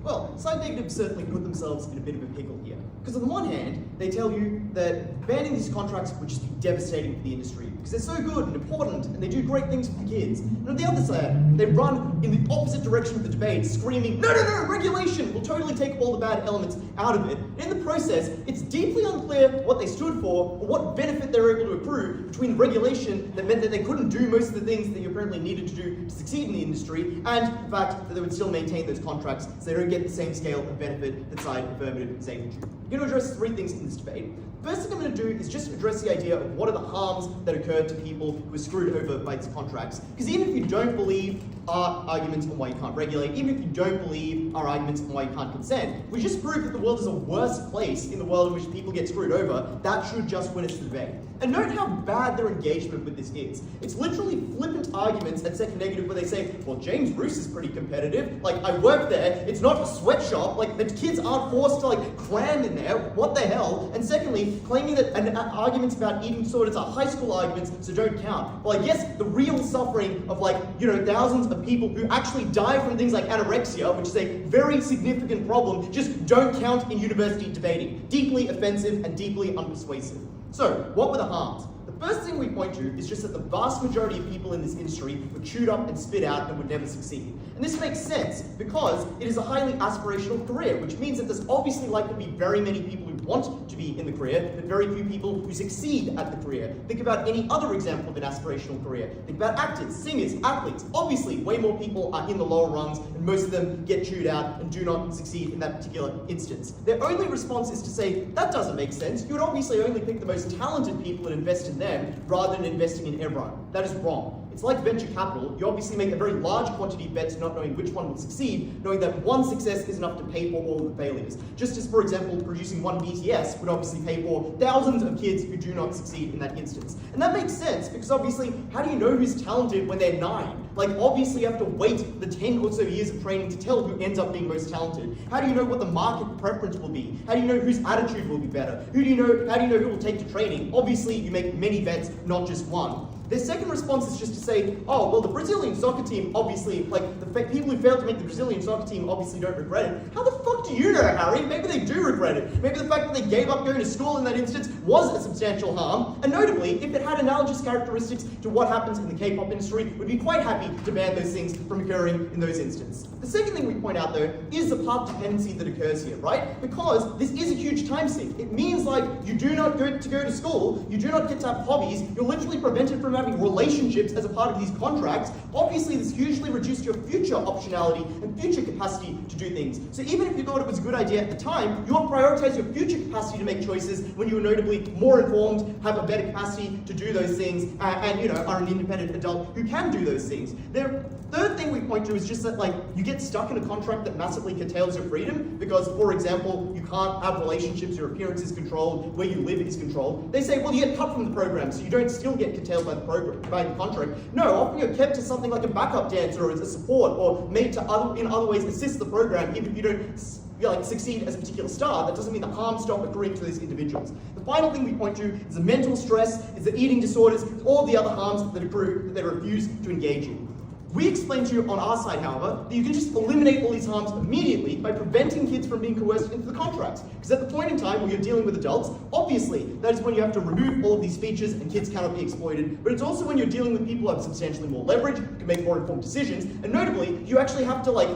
Well, side negatives certainly put themselves in a bit of a pickle here. Because on the one hand, they tell you that banning these contracts would just be devastating for the industry, because they're so good and important, and they do great things for the kids. And on the other side, they run in the opposite direction of the debate, screaming, no, no, no, regulation will totally take all the bad elements out of it. And in the process, it's deeply unclear what they stood for, or what benefit they were able to accrue between the regulation that meant that they couldn't do most of the things that you apparently needed to do to succeed in the industry, and the fact that they would still maintain those contracts so they don't get the same scale of benefit that side affirmative say would do. I'm going to address 3 things in this debate. First thing I'm going to do is just address the idea of what are the harms that occurred to people who were screwed over by these contracts. Because even if you don't believe our arguments on why you can't regulate, even if you don't believe our arguments on why you can't consent, we just proved that the world is a worse place in the world in which people get screwed over. That should just win us the debate. And note how bad their engagement with this is. It's literally flippant arguments at second negative where they say, well, James Roos is pretty competitive. Like, I work there. It's not a sweatshop. Like, the kids aren't forced to, like, cram in there. What the hell? And secondly, claiming that arguments about eating disorders are high school arguments, so don't count. Well, I guess the real suffering of, like, thousands of people who actually die from things like anorexia, which is a very significant problem, just don't count in university debating. Deeply offensive and deeply unpersuasive. So, what were the harms? The first thing we point to is just that the vast majority of people in this industry were chewed up and spit out and would never succeed. And this makes sense because it is a highly aspirational career, which means that there's obviously likely to be very many people who want to be in the career, but very few people who succeed at the career. Think about any other example of an aspirational career. Think about actors, singers, athletes. Obviously, way more people are in the lower rungs, and most of them get chewed out and do not succeed in that particular instance. Their only response is to say, that doesn't make sense. You would obviously only pick the most talented people and invest in them rather than investing in everyone. That is wrong. It's like venture capital. You obviously make a very large quantity of bets not knowing which one will succeed, knowing that one success is enough to pay for all of the failures. Just as, for example, producing one BTS would obviously pay for thousands of kids who do not succeed in that instance. And that makes sense because obviously, how do you know who's talented when they're 9? Like, obviously you have to wait the 10 or so years of training to tell who ends up being most talented. How do you know what the market preference will be? How do you know whose attitude will be better? How do you know who will take to training? Obviously, you make many bets, not just one. Their second response is just to say, oh, well, the Brazilian soccer team, obviously, like, the people who failed to make the Brazilian soccer team obviously don't regret it. How the fuck do you know, Harry? Maybe they do regret it. Maybe the fact that they gave up going to school in that instance was a substantial harm. And notably, if it had analogous characteristics to what happens in the K-pop industry, we'd be quite happy to ban those things from occurring in those instances. The second thing we point out, though, is the path dependency that occurs here, right? Because this is a huge time sink. It means, like, you do not go to school, you do not get to have hobbies, you're literally prevented from having relationships as a part of these contracts. Obviously, this hugely reduced your future optionality and future capacity to do things. So even if you thought it was a good idea at the time, you want to prioritize your future capacity to make choices when you are notably more informed, have a better capacity to do those things, and are an independent adult who can do those things. The third thing we point to is just that, like, you get stuck in a contract that massively curtails your freedom because, for example, you can't have relationships, your appearance is controlled, where you live is controlled. They say, well, you get cut from the program, so you don't still get curtailed by the program, by the contract. No, often you're kept as something like a backup dancer or as a support or made to in other ways assist the program even if you don't succeed as a particular star. That doesn't mean the harm stop occurring to those individuals. The final thing we point to is the mental stress, is the eating disorders, all the other harms that accrue that they refuse to engage in. We explain to you on our side, however, that you can just eliminate all these harms immediately by preventing kids from being coerced into the contracts. Because at the point in time when you're dealing with adults, obviously, that is when you have to remove all of these features and kids cannot be exploited. But it's also when you're dealing with people who have substantially more leverage, can make more informed decisions, and notably, you actually have to, like,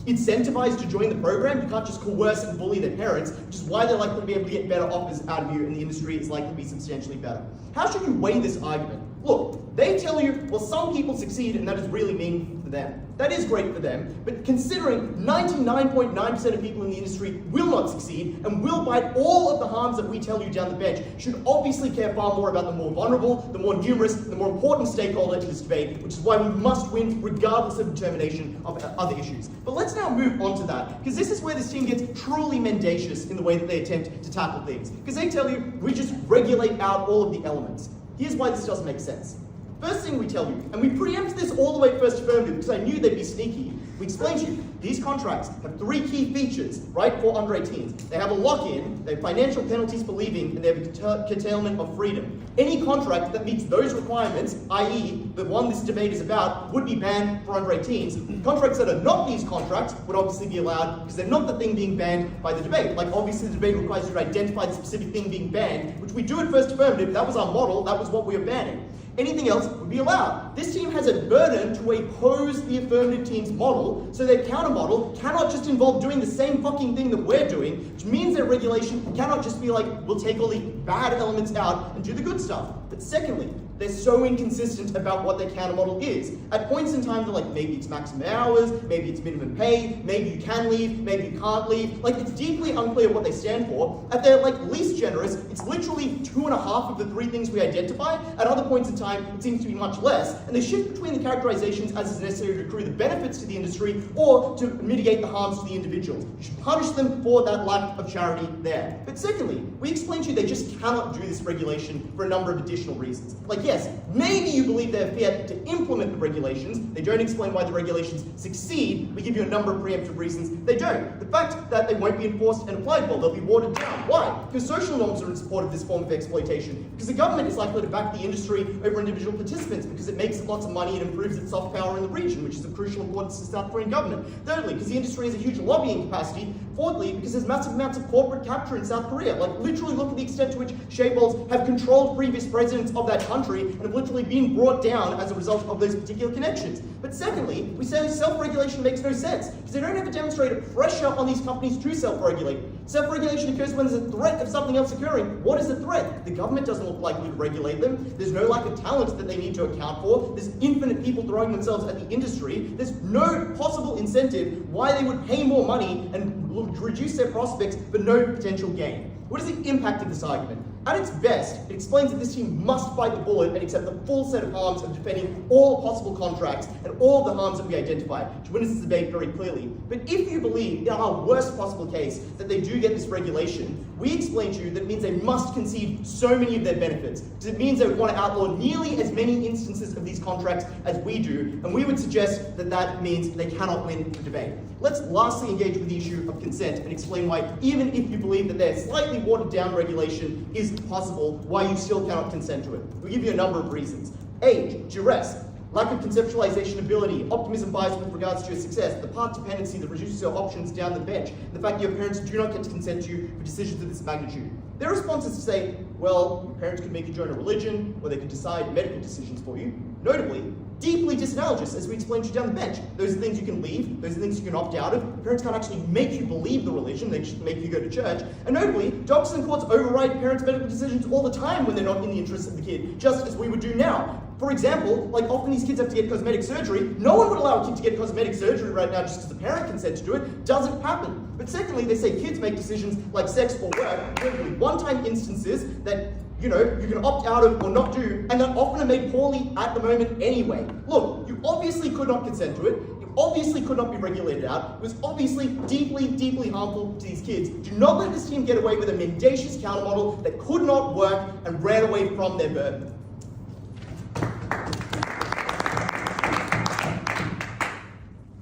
incentivize to join the program. You can't just coerce and bully their parents, which is why they're likely to be able to get better offers out of you and the industry is likely to be substantially better. How should you weigh this argument? Look, they tell you, well, some people succeed and that is really meaningful for them. That is great for them, but considering 99.9% of people in the industry will not succeed and will bite all of the harms that we tell you down the bench, should obviously care far more about the more vulnerable, the more numerous, the more important stakeholder in this debate, which is why we must win regardless of determination of other issues. But let's now move on to that, because this is where this team gets truly mendacious in the way that they attempt to tackle things. Because they tell you, we just regulate out all of the elements. Here's why this doesn't make sense. First thing we tell you, and we preempt this all the way first affirmative because I knew they'd be sneaky, We explained to you, these contracts have 3 key features, right, for under 18s. They have a lock-in, they have financial penalties for leaving, and they have a curtailment of freedom. Any contract that meets those requirements, i.e. the one this debate is about, would be banned for under 18s. Contracts that are not these contracts would obviously be allowed because they're not the thing being banned by the debate. Like obviously the debate requires you to identify the specific thing being banned, which we do at First Affirmative. That was our model, that was what we were banning. Anything else would be allowed. This team has a burden to oppose the affirmative team's model, so their counter model cannot just involve doing the same fucking thing that we're doing, which means their regulation cannot just be like, we'll take all the bad elements out and do the good stuff. But secondly, they're so inconsistent about what their counter model is. At points in time, they're like, maybe it's maximum hours, maybe it's minimum pay, maybe you can leave, maybe you can't leave. Like, it's deeply unclear what they stand for. At their least generous, it's literally 2.5 of the 3 things we identify. At other points in time, it seems to be much less. And they shift between the characterizations as is necessary to accrue the benefits to the industry or to mitigate the harms to the individuals. You should punish them for that lack of charity there. But secondly, we explained to you they just cannot do this regulation for a number of additional reasons. Like, yes, maybe you believe they're fit to implement the regulations. They don't explain why the regulations succeed. We give you a number of preemptive reasons they don't. The fact that they won't be enforced and applied well, they'll be watered down. Why? Because social norms are in support of this form of exploitation. Because the government is likely to back the industry over individual participants because it makes it lots of money and improves its soft power in the region, which is of crucial importance to South Korean government. Thirdly, because the industry has a huge lobbying capacity. Fourthly, because there's massive amounts of corporate capture in South Korea. Like, literally look at the extent to which shareholders have controlled previous presidents of that country and have literally been brought down as a result of those particular connections. But secondly, we say self-regulation makes no sense because they don't ever demonstrate a pressure on these companies to self-regulate. Self-regulation occurs when there's a threat of something else occurring. What is the threat? The government doesn't look likely to regulate them. There's no lack of talent that they need to account for. There's infinite people throwing themselves at the industry. There's no possible incentive why they would pay more money and reduce their prospects for no potential gain. What is the impact of this argument? At its best, it explains that this team must bite the bullet and accept the full set of harms of defending all possible contracts and all of the harms that we identify, which wins this debate very clearly. But if you believe, in our worst possible case, that they do get this regulation, we explain to you that it means they must concede so many of their benefits, because it means they would want to outlaw nearly as many instances of these contracts as we do, and we would suggest that that means they cannot win the debate. Let's lastly engage with the issue of consent and explain why, even if you believe that their slightly watered down regulation is possible, why you still cannot consent to it. We'll give you a number of reasons. Age, duress, lack of conceptualization ability, optimism bias with regards to your success, the path dependency that reduces your options down the bench, the fact that your parents do not get to consent to you for decisions of this magnitude. Their response is to say, well, your parents could make you join a religion, or they could decide medical decisions for you. Notably, deeply disanalogous, as we explained to you down the bench. Those are things you can leave, those are things you can opt out of. Your parents can't actually make you believe the religion, they just make you go to church. And notably, doctors and courts override parents' medical decisions all the time when they're not in the interests of the kid, just as we would do now. For example, like often these kids have to get cosmetic surgery. No one would allow a kid to get cosmetic surgery right now just because the parent consents to do it. Doesn't happen. But secondly, they say kids make decisions like sex or work, literally one-time instances that you can opt out of or not do, and that often are made poorly at the moment anyway. Look, you obviously could not consent to it. You obviously could not be regulated out. It was obviously deeply, deeply harmful to these kids. Do not let this team get away with a mendacious countermodel that could not work and ran away from their burden.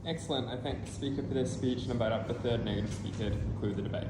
Excellent. I thank the speaker for their speech and invite up the third negative speaker to conclude the debate.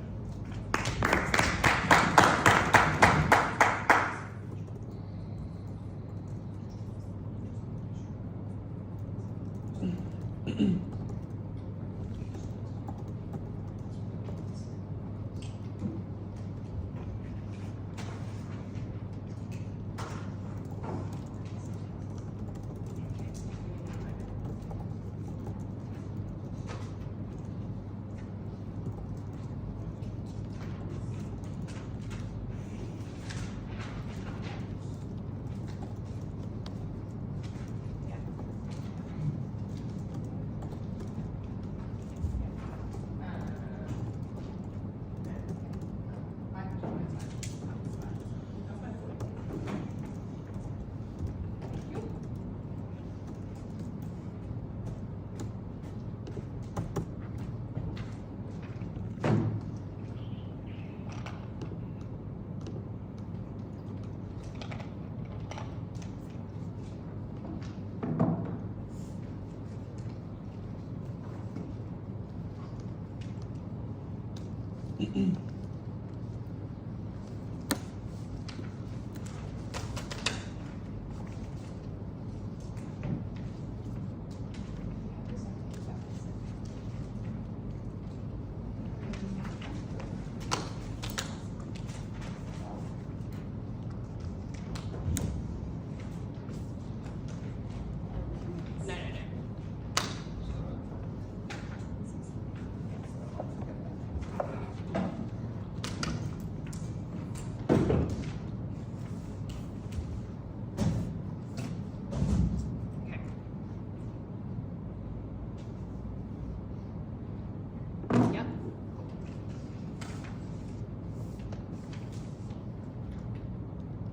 Yep.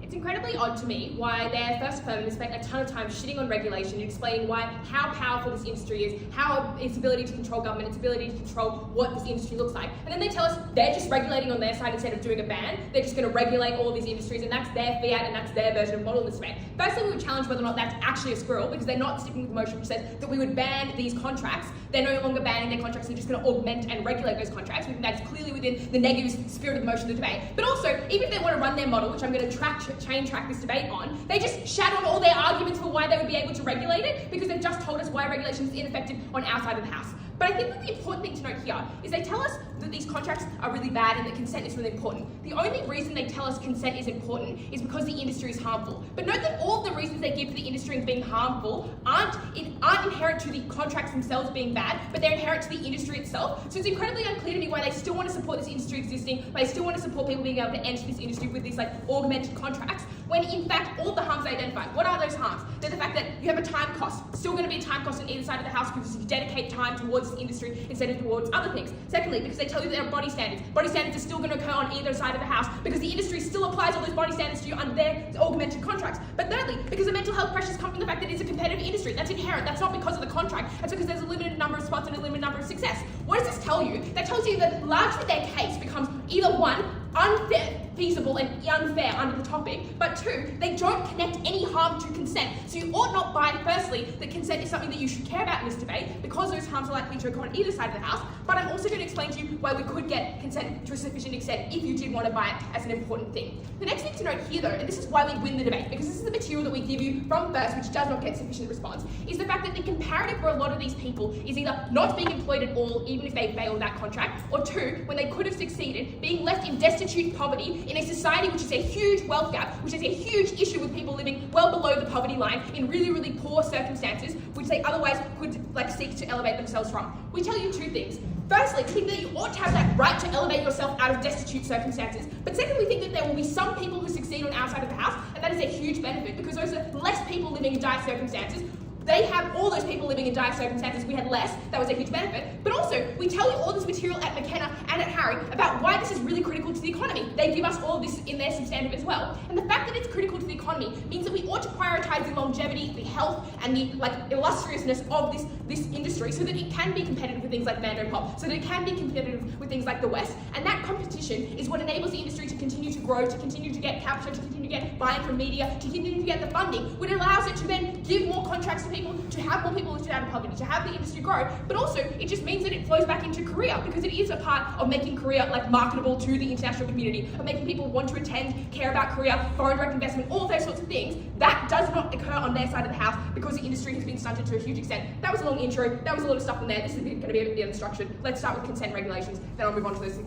It's incredibly odd to me why their first affirmative spent a ton of time shitting on regulation and explaining how powerful this industry is, how its ability to control government, its ability to control what this industry looks like. And then they tell us they're just regulating on their side instead of doing a ban. They're just going to regulate all of these industries, and that's their fiat and that's their version of model in this debate. Firstly, we would challenge whether or not that's actually a squirrel, because they're not sticking with the motion which says that we would ban these contracts. They're no longer banning their contracts, they're just going to augment and regulate those contracts. We think that's clearly within the negative spirit of the motion of the debate. But also, even if they want to run their model, which I'm going to chain track this debate on, they just shat on all their arguments for why they would be able to regulate it, because they've just told us why regulation is ineffective on our side of the house. But I think that the important thing to note here is they tell us that these contracts are really bad and that consent is really important. The only reason they tell us consent is important is because the industry is harmful. But note that all of the reasons they give for the industry as being harmful aren't inherent to the contracts themselves being bad, but they're inherent to the industry itself. So it's incredibly unclear to me why they still want to support this industry existing, why they still want to support people being able to enter this industry with these augmented contracts, when in fact all the harms they identify. What are those harms? They're the fact that you have a time cost. Still going to be a time cost on either side of the house because you dedicate time towards this industry instead of towards other things. Secondly, because they tell you there are body standards. Body standards are still going to occur on either side of the house because the industry still applies all those body standards to you under their augmented contracts. But thirdly, because the mental health pressures come from the fact that it's a competitive industry. That's inherent. That's not because of the contract. That's because there's a limited number of spots and a limited number of success. What does this tell you? That tells you that largely their case becomes either one, unfair, feasible and unfair under the topic, but two, they don't connect any harm to consent. So you ought not buy, firstly, that consent is something that you should care about in this debate because those harms are likely to occur on either side of the house, but I'm also going to explain to you why we could get consent to a sufficient extent if you did want to buy it as an important thing. The next thing to note here though, and this is why we win the debate, because this is the material that we give you from first, which does not get sufficient response, is the fact that the comparative for a lot of these people is either not being employed at all, even if they failed that contract, or two, when they could have succeeded, being left in destitute poverty in a society which is a huge wealth gap, which is a huge issue with people living well below the poverty line in really, really poor circumstances, which they otherwise could seek to elevate themselves from. We tell you two things. Firstly, we think that you ought to have that right to elevate yourself out of destitute circumstances. But secondly, we think that there will be some people who succeed on our side of the house, and that is a huge benefit because those are less people living in dire circumstances. They have all those people living in dire circumstances. We had less. That was a huge benefit. But also, we tell you all this material at Mackenna and at Harry about why this is really critical to the economy. They give us all of this in their substantive as well. And the fact that it's critical to the economy means that we ought to prioritise the longevity, the health, and the illustriousness of this industry so that it can be competitive with things like Mando Pop, so that it can be competitive with things like the West. And that competition is what enables the industry to continue to grow, to continue to get capture, to continue to get buy-in from media, to continue to get the funding, which allows it to then give more contracts to people, to have more people lifted out of poverty, to have the industry grow, but also it just means that it flows back into Korea because it is a part of making Korea marketable to the international community, of making people want to attend, care about Korea, foreign direct investment, all of those sorts of things. That does not occur on their side of the house because the industry has been stunted to a huge extent. That was a long intro, that was a lot of stuff in there. This is going to be a bit unstructured. Let's start with consent regulations, then I'll move on to those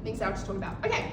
things that I was just talking about. Okay.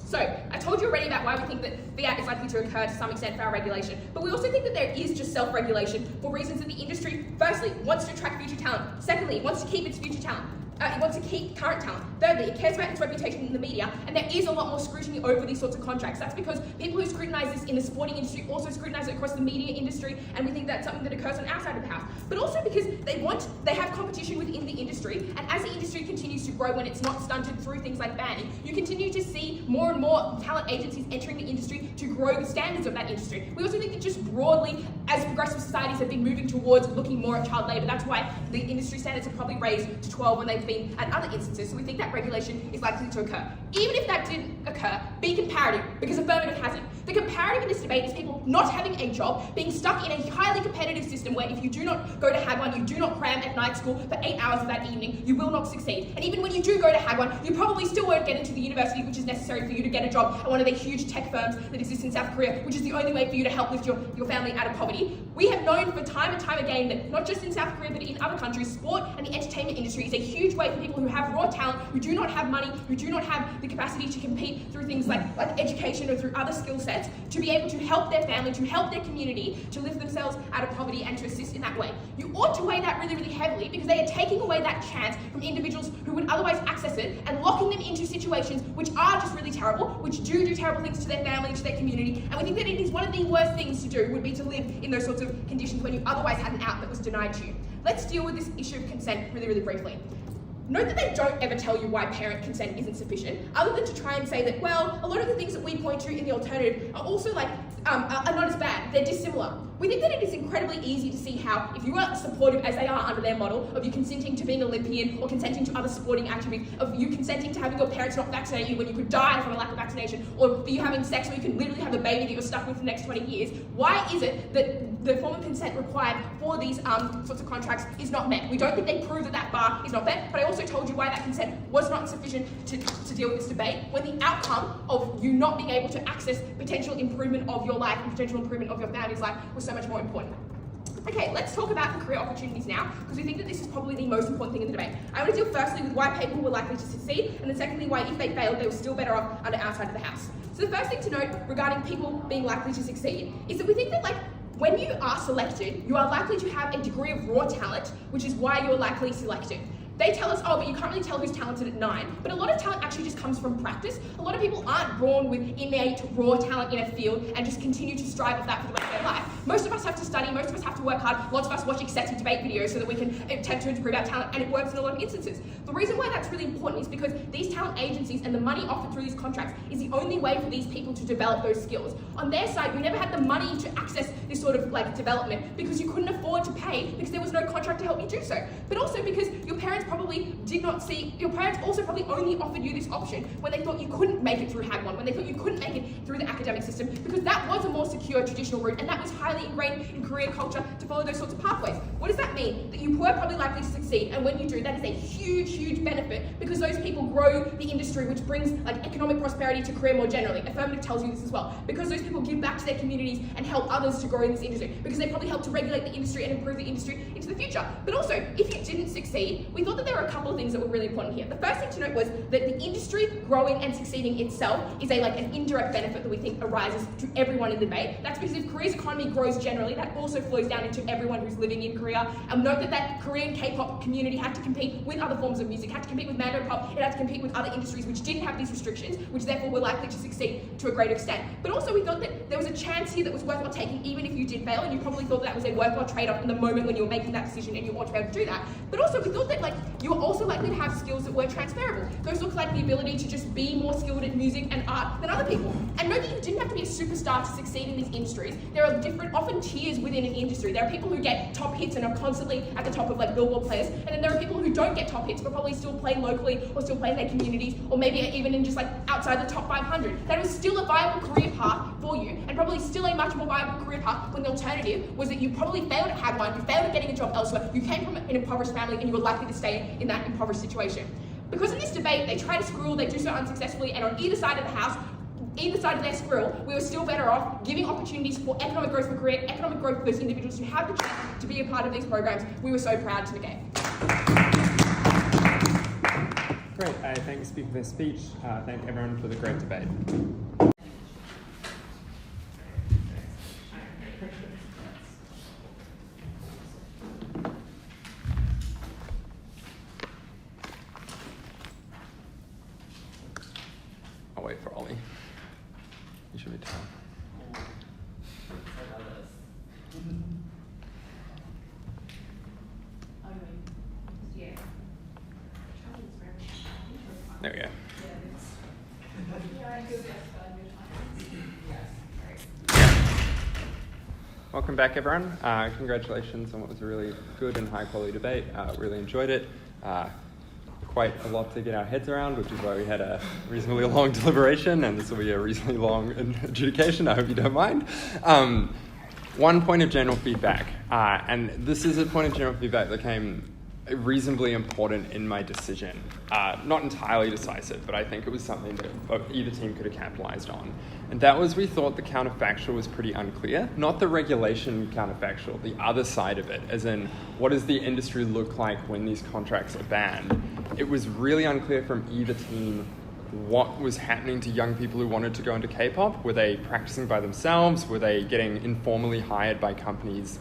So, I told you already about why we think that fiat is likely to occur to some extent for our regulation, but we also think that there is just self-regulation for reasons that the industry, firstly, wants to attract future talent. Secondly, it wants to keep its future talent. It wants to keep current talent. Thirdly, it cares about its reputation in the media, and there is a lot more scrutiny over these sorts of contracts. That's because people who scrutinise this in the sporting industry also scrutinise it across the media industry, and we think that's something that occurs on our side of the house. But also because they have competition within the industry, and as the industry continues to grow when it's not stunted through things like banning, you continue to see more and more talent agencies entering the industry to grow the standards of that industry. We also think that just broadly, as progressive societies have been moving towards looking more at child labour, that's why the industry standards have probably raised to 12 when they've been at other instances, so we think that regulation is likely to occur. even if that didn't occur, be comparative, because affirmative hasn't. The comparative in this debate is people not having a job, being stuck in a highly competitive system where if you do not go to Hagwon, you do not cram at night school for 8 hours of that evening, you will not succeed. And even when you do go to Hagwon, you probably still won't get into the university which is necessary for you to get a job at one of the huge tech firms that exist in South Korea, which is the only way for you to help lift your family out of poverty. We have known for time and time again that not just in South Korea but in other countries, sport and the entertainment industry is a huge way for people who have raw talent, who do not have money, who do not have the capacity to compete through things like education or through other skill sets, to be able to help their family, to help their community, to lift themselves out of poverty and to assist in that way. You ought to weigh that really, really heavily because they are taking away that chance from individuals who would otherwise access it and locking them into situations which are just really terrible, which do terrible things to their family, to their community, and we think that it is one of the worst things to do would be to live in those sorts of conditions when you otherwise had an out that was denied to you. Let's deal with this issue of consent really, really briefly. Note that they don't ever tell you why parent consent isn't sufficient, other than to try and say that, well, a lot of the things that we point to in the alternative are also are not as bad, they're dissimilar. We think that it is incredibly easy to see how, if you are supportive, as they are under their model, of you consenting to being Olympian or consenting to other sporting activities, of you consenting to having your parents not vaccinate you when you could die from a lack of vaccination, or for you having sex where you can literally have a baby that you're stuck with for the next 20 years, why is it that the form of consent required for these sorts of contracts is not met? We don't think they prove that that bar is not met, but I also told you why that consent was not sufficient to deal with this debate, when the outcome of you not being able to access potential improvement of your life and potential improvement of your family's life was so much more important. Okay, let's talk about the career opportunities now, because we think that this is probably the most important thing in the debate. I want to deal firstly with why people were likely to succeed, and then secondly why if they failed, they were still better off under our side of the house. So the first thing to note regarding people being likely to succeed is that we think that when you are selected, you are likely to have a degree of raw talent, which is why you're likely selected. They tell us, oh, but you can't really tell who's talented at 9. But a lot of talent actually just comes from practice. A lot of people aren't born with innate raw talent in a field and just continue to strive for that for the rest of their life. Most of us have to study, most of us have to work hard, lots of us watch excessive debate videos so that we can attempt to improve our talent, and it works in a lot of instances. The reason why that's really important is because these talent agencies and the money offered through these contracts is the only way for these people to develop those skills. On their side, you never had the money to access this sort of development because you couldn't afford to pay because there was no contract to help you do so. But also because your parents probably did not see, your parents also probably only offered you this option when they thought you couldn't make it through Hagwon, when they thought you couldn't make it through the academic system, because that was a more secure traditional route and that was highly ingrained in Korean culture to follow those sorts of pathways. What does that mean? That you were probably likely to succeed, and when you do, that is a huge, huge benefit because those people grow the industry, which brings economic prosperity to Korea more generally. Affirmative tells you this as well. Because those people give back to their communities and help others to grow in this industry, because they probably help to regulate the industry and improve the industry into the future. But also, if you didn't succeed, we thought that there were a couple of things that were really important here. The first thing to note was that the industry growing and succeeding itself is an indirect benefit that we think arises to everyone in the debate. That's because if Korea's economy grows generally, that also flows down into everyone who's living in Korea. And note that Korean K-pop community had to compete with other forms of music, had to compete with Mandarin pop, it had to compete with other industries which didn't have these restrictions, which therefore were likely to succeed to a great extent. But also we thought that there was a chance here that was worthwhile taking even if you did fail, and you probably thought that was a worthwhile trade-off in the moment when you were making that decision and you want to be able to do that. But also we thought that you were also likely to have skills that were transferable. Those look like the ability to just be more skilled at music and art than other people. And note that you didn't have to be a superstar to succeed in these industries. There are different, often tiers within an industry. There are people who get top hits and are constantly at the top of Billboard players, and then there are people who don't get top hits but probably still play locally or still play in their communities, or maybe even in just outside the top 500. That was still a viable career path for you, and probably still a much more viable career path when the alternative was that you probably failed at Hagwon, you failed at getting a job elsewhere, you came from an impoverished family, and you were likely to stay in that impoverished situation. Because in this debate, they try to squirrel, they do so unsuccessfully, and on either side of the house, either side of their squirrel, we were still better off giving opportunities for economic growth for Korea, economic growth for those individuals who have the chance to be a part of these programs. We were so proud to negate. Great, I thank the speaker for their speech. Thank everyone for the great debate. I'll wait for Ollie. You should be tired. There we go. Welcome back, everyone. Congratulations on what was a really good and high-quality debate. Really enjoyed it. The quite a lot to get our heads around, which is why we had a reasonably long deliberation, and this will be a reasonably long adjudication. I hope you don't mind. One point of general feedback, and this is a point of general feedback that came reasonably important in my decision. Not entirely decisive, but I think it was something that either team could have capitalized on. And that was, we thought the counterfactual was pretty unclear. Not the regulation counterfactual, the other side of it, as in what does the industry look like when these contracts are banned? It was really unclear from either team what was happening to young people who wanted to go into K-pop. Were they practicing by themselves? Were they getting informally hired by companies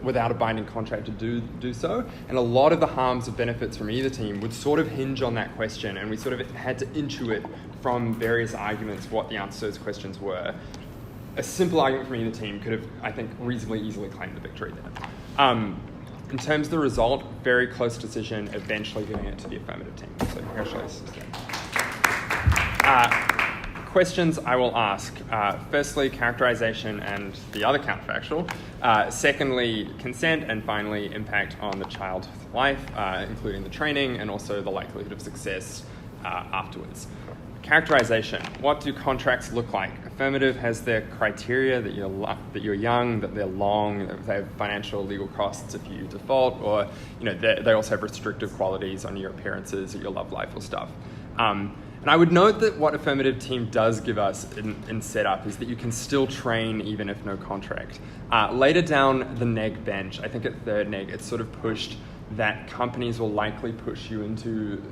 without a binding contract to do so? And a lot of the harms and benefits from either team would sort of hinge on that question, and we sort of had to intuit from various arguments what the answers to those questions were. A simple argument from either team could have, I think, reasonably easily claimed the victory there. In terms of the result, very close decision, eventually giving it to the affirmative team. So congratulations to them. Questions I will ask. Firstly, characterization and the other counterfactual. Secondly, consent, and finally, impact on the child's life, including the training and also the likelihood of success afterwards. Characterization. What do contracts look like? Affirmative has their criteria that you're young, that they're long, that they have financial legal costs if you default, or they also have restrictive qualities on your appearances or your love life or stuff. And I would note that what affirmative team does give us in setup is that you can still train even if no contract. Later down the neg bench, I think at third neg, it's sort of pushed that companies will likely push you into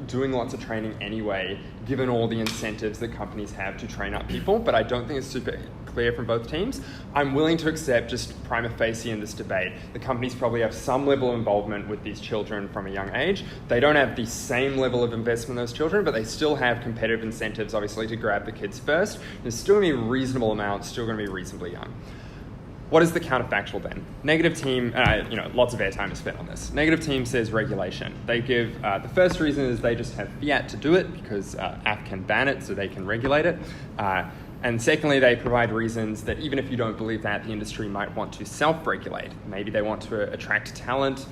doing lots of training anyway, given all the incentives that companies have to train up people, but I don't think it's super clear from both teams. I'm willing to accept, just prima facie in this debate, the companies probably have some level of involvement with these children from a young age. They don't have the same level of investment in those children, but they still have competitive incentives, obviously, to grab the kids first. There's still going to be a reasonable amount, still going to be reasonably young. What is the counterfactual then? Negative team, lots of airtime is spent on this. Negative team says regulation. They give, the first reason is they just have fiat to do it because AF can ban it, so they can regulate it. And secondly, they provide reasons that even if you don't believe that, the industry might want to self-regulate. Maybe they want to attract talent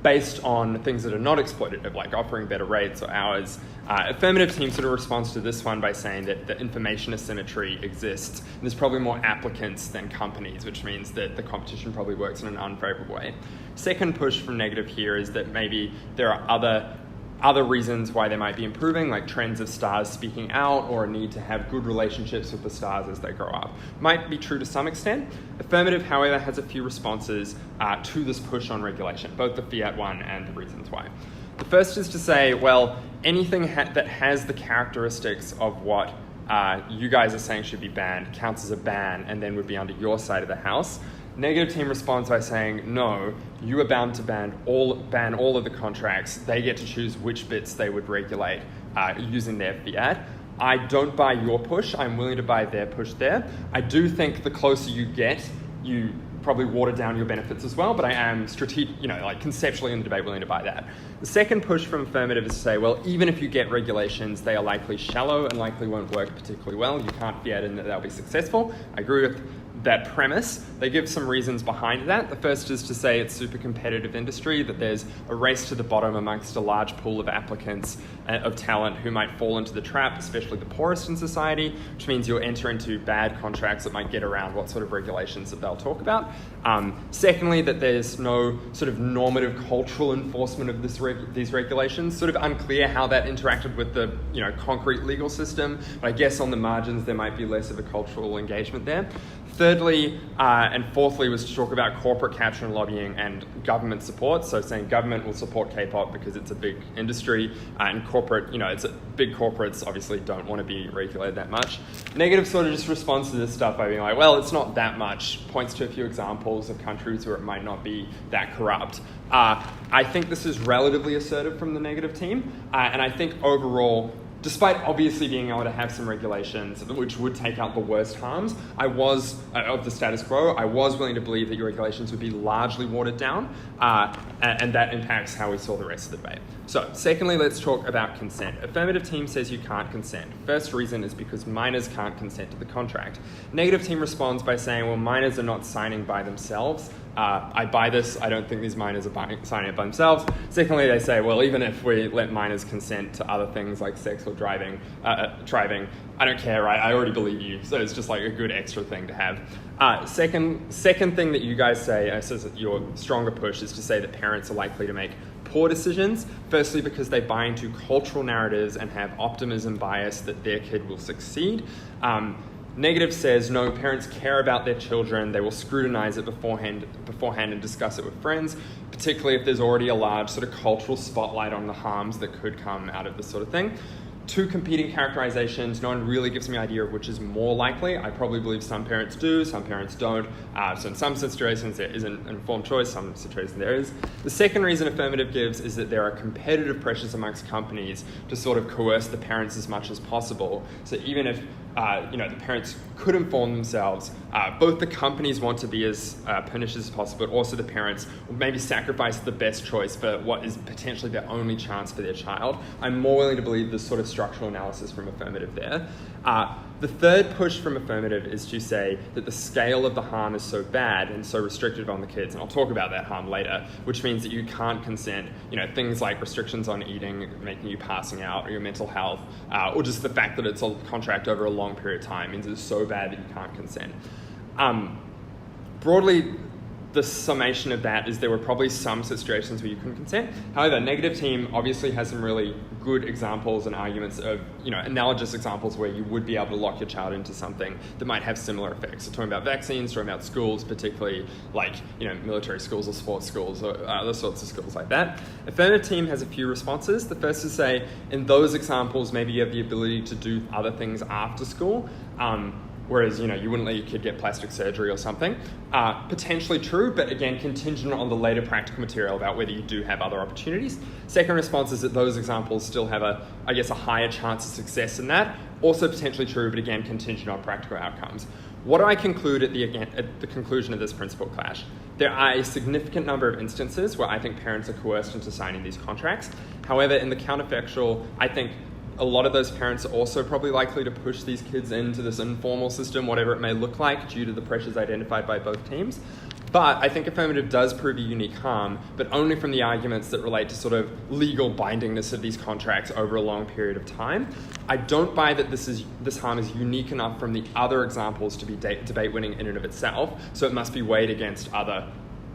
based on things that are not exploitative, like offering better rates or hours. Affirmative team sort of responds to this one by saying that the information asymmetry exists. And there's probably more applicants than companies, which means that the competition probably works in an unfavorable way. Second push from negative here is that maybe there are other reasons why they might be improving, like trends of stars speaking out or a need to have good relationships with the stars as they grow up. Might be true to some extent. Affirmative, however, has a few responses to this push on regulation, both the fiat one and the reasons why. The first is to say, well, anything that has the characteristics of what you guys are saying should be banned counts as a ban and then would be under your side of the house. Negative team responds by saying, no, you are bound to ban all of the contracts. They get to choose which bits they would regulate using their fiat. I don't buy your push. I'm willing to buy their push there. I do think the closer you get, you probably water down your benefits as well, but I am conceptually in the debate willing to buy that. The second push from affirmative is to say, well, even if you get regulations, they are likely shallow and likely won't work particularly well. You can't fiat in that they'll be successful. I agree with that premise. They give some reasons behind that. The first is to say it's super competitive industry, that there's a race to the bottom amongst a large pool of applicants of talent who might fall into the trap, especially the poorest in society, which means you'll enter into bad contracts that might get around what sort of regulations that they'll talk about. Secondly, that there's no sort of normative cultural enforcement of these regulations. Sort of unclear how that interacted with the concrete legal system, but I guess on the margins there might be less of a cultural engagement there. Thirdly and fourthly was to talk about corporate capture and lobbying and government support. So saying government will support K-pop because it's a big industry and corporate, big corporates obviously don't want to be regulated that much. Negative sort of just responds to this stuff by being like, well, it's not that much. Points to a few examples of countries where it might not be that corrupt. I think this is relatively assertive from the negative team. And I think overall, despite obviously being able to have some regulations which would take out the worst harms, of the status quo, I was willing to believe that your regulations would be largely watered down, and that impacts how we saw the rest of the debate. So, secondly, let's talk about consent. Affirmative team says you can't consent. First reason is because minors can't consent to the contract. Negative team responds by saying, well, minors are not signing by themselves. I buy this. I don't think these minors are signing up by themselves. Secondly, they say, well, even if we let minors consent to other things like sex or driving, I don't care, right? I already believe you. So it's just like a good extra thing to have. Second thing that you guys say, says that your stronger push is to say that parents are likely to make poor decisions. Firstly, because they buy into cultural narratives and have optimism bias that their kid will succeed. Negative says, no, parents care about their children. They will scrutinize it beforehand and discuss it with friends, particularly if there's already a large sort of cultural spotlight on the harms that could come out of this sort of thing. Two competing characterizations. No one really gives me an idea of which is more likely. I probably believe some parents do, some parents don't. So in some situations there isn't an informed choice, some situations there is. The second reason affirmative gives is that there are competitive pressures amongst companies to sort of coerce the parents as much as possible. So even if the parents could inform themselves, both the companies want to be as pernicious as possible, but also the parents will maybe sacrifice the best choice for what is potentially their only chance for their child. I'm more willing to believe this sort of structural analysis from affirmative there. The third push from affirmative is to say that the scale of the harm is so bad and so restrictive on the kids, and I'll talk about that harm later, which means that you can't consent, things like restrictions on eating, making you passing out, or your mental health, or just the fact that it's a contract over a long period of time means it's so bad that you can't consent. Broadly, the summation of that is there were probably some situations where you couldn't consent. However, negative team obviously has some really good examples and arguments of, analogous examples where you would be able to lock your child into something that might have similar effects. So talking about vaccines, talking about schools, particularly like, military schools or sports schools or other sorts of schools like that. Affirmative team has a few responses. The first is say, in those examples, maybe you have the ability to do other things after school. Whereas, you wouldn't let your kid get plastic surgery or something. Potentially true, but again, contingent on the later practical material about whether you do have other opportunities. Second response is that those examples still have a higher chance of success than that. Also potentially true, but again, contingent on practical outcomes. What do I conclude at the conclusion of this principal clash? There are a significant number of instances where I think parents are coerced into signing these contracts. However, in the counterfactual, I think a lot of those parents are also probably likely to push these kids into this informal system, whatever it may look like, due to the pressures identified by both teams. But I think affirmative does prove a unique harm, but only from the arguments that relate to sort of legal bindingness of these contracts over a long period of time. I don't buy that this harm is unique enough from the other examples to be debate winning in and of itself, so it must be weighed against other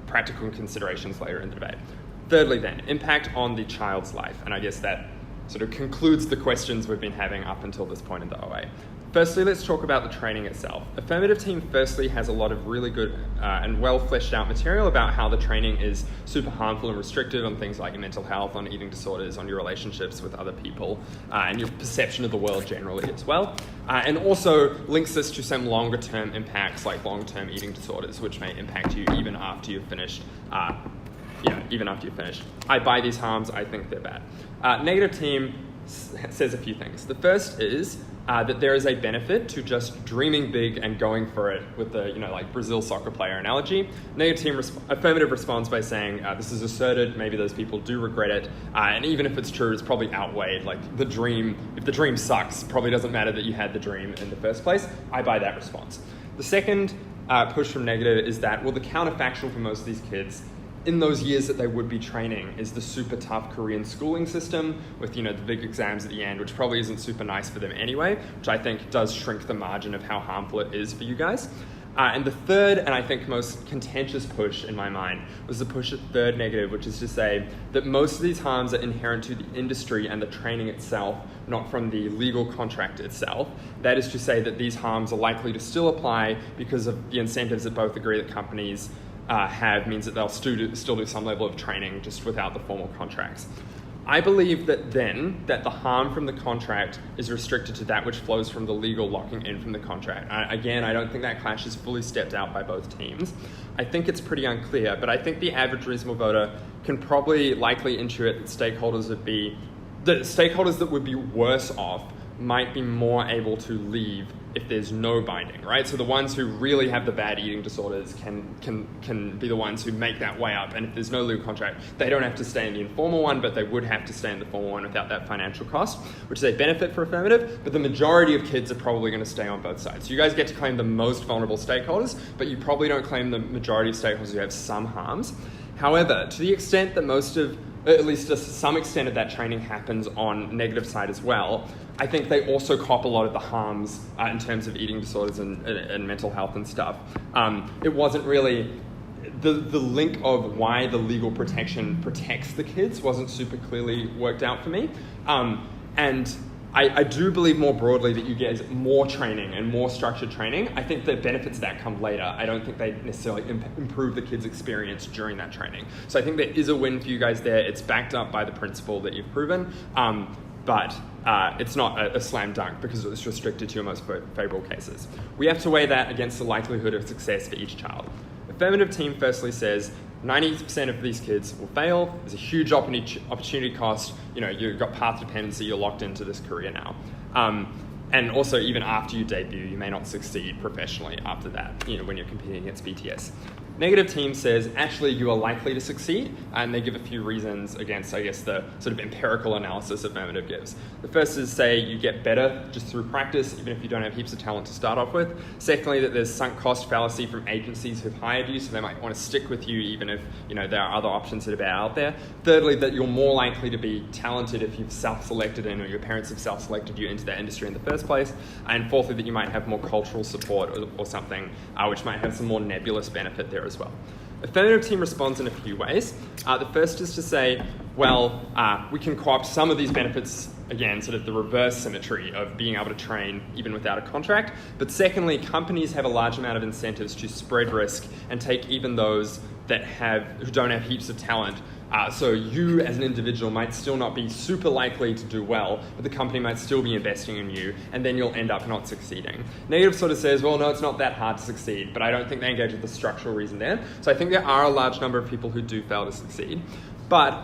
practical considerations later in the debate. Thirdly then, impact on the child's life, and I guess that sort of concludes the questions we've been having up until this point in the OA. Firstly, let's talk about the training itself. Affirmative team firstly has a lot of really good and well fleshed out material about how the training is super harmful and restrictive on things like your mental health, on eating disorders, on your relationships with other people, and your perception of the world generally as well. And also links this to some longer term impacts like long-term eating disorders, which may impact you even after you've finished I buy these harms, I think they're bad. Negative team says a few things. The first is that there is a benefit to just dreaming big and going for it with the, like Brazil soccer player analogy. Negative team affirmative responds by saying, this is asserted, maybe those people do regret it, and even if it's true, it's probably outweighed. Like if the dream sucks, probably doesn't matter that you had the dream in the first place. I buy that response. The second push from negative is that, well, the counterfactual for most of these kids in those years that they would be training is the super tough Korean schooling system with, the big exams at the end, which probably isn't super nice for them anyway, which I think does shrink the margin of how harmful it is for you guys. And the third, and I think most contentious push in my mind, was the push at third negative, which is to say that most of these harms are inherent to the industry and the training itself, not from the legal contract itself. That is to say that these harms are likely to still apply because of the incentives that both agree that companies have means that they'll still do some level of training just without the formal contracts. I believe that the harm from the contract is restricted to that which flows from the legal locking in from the contract. Again, I don't think that clash is fully stepped out by both teams. I think it's pretty unclear, but I think the average reasonable voter can probably likely intuit that stakeholders that would be worse off might be more able to leave if there's no binding, right? So the ones who really have the bad eating disorders can be the ones who make that way up. And if there's no legal contract, they don't have to stay in the informal one, but they would have to stay in the formal one without that financial cost, which is a benefit for affirmative. But the majority of kids are probably going to stay on both sides. So you guys get to claim the most vulnerable stakeholders, but you probably don't claim the majority of stakeholders who have some harms. However, to the extent that at least to some extent of that training happens on negative side as well, I think they also cop a lot of the harms in terms of eating disorders and mental health and stuff. It wasn't really, the link of why the legal protection protects the kids wasn't super clearly worked out for me. And I do believe more broadly that you get more training and more structured training. I think the benefits of that come later. I don't think they necessarily improve the kids' experience during that training. So I think there is a win for you guys there. It's backed up by the principle that you've proven, but it's not a slam dunk because it's restricted to your most favorable cases. We have to weigh that against the likelihood of success for each child. Affirmative team firstly says 90% of these kids will fail. There's a huge opportunity cost. You've got path dependency. You're locked into this career now. And also, even after you debut, you may not succeed professionally after that, when you're competing against BTS. Negative team says, actually, you are likely to succeed, and they give a few reasons against, I guess, the sort of empirical analysis affirmative gives. The first is, say, you get better just through practice, even if you don't have heaps of talent to start off with. Secondly, that there's sunk cost fallacy from agencies who've hired you, so they might want to stick with you even if, there are other options that are out there. Thirdly, that you're more likely to be talented if you've self-selected in, or your parents have self-selected you into that industry in the first place. And fourthly, that you might have more cultural support or something, which might have some more nebulous benefit there as well. Affirmative team responds in a few ways. The first is to say, we can co-opt some of these benefits, again, sort of the reverse symmetry of being able to train even without a contract. But secondly, companies have a large amount of incentives to spread risk and take even those who don't have heaps of talent. So you as an individual might still not be super likely to do well, but the company might still be investing in you, and then you'll end up not succeeding. Negative sort of says, well, no, it's not that hard to succeed, but I don't think they engage with the structural reason there. So I think there are a large number of people who do fail to succeed. But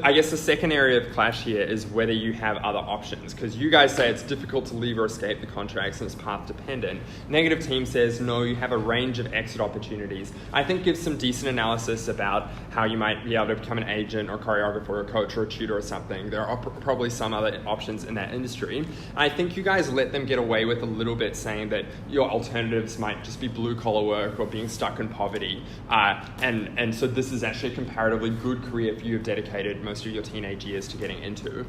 I guess the second area of clash here is whether you have other options, because you guys say it's difficult to leave or escape the contracts and it's path dependent. Negative team says, no, you have a range of exit opportunities. I think gives some decent analysis about how you might be able to become an agent or choreographer or a coach or a tutor or something. There are probably some other options in that industry. And I think you guys let them get away with a little bit saying that your alternatives might just be blue collar work or being stuck in poverty. And so this is actually a comparatively good career for you have dedicated most of your teenage years to getting into.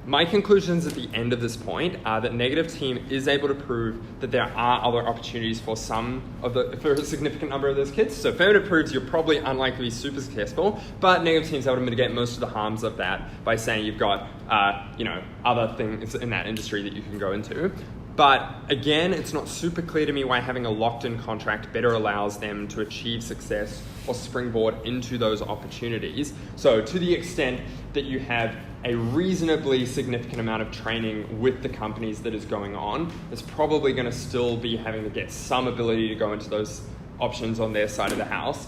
My conclusions at the end of this point are that negative team is able to prove that there are other opportunities for for a significant number of those kids. So affirmative proves you're probably unlikely to be super successful, but negative team is able to mitigate most of the harms of that by saying you've got other things in that industry that you can go into. But again, it's not super clear to me why having a locked-in contract better allows them to achieve success or springboard into those opportunities. So to the extent that you have a reasonably significant amount of training with the companies that is going on, it's probably going to still be having to get some ability to go into those options on their side of the house.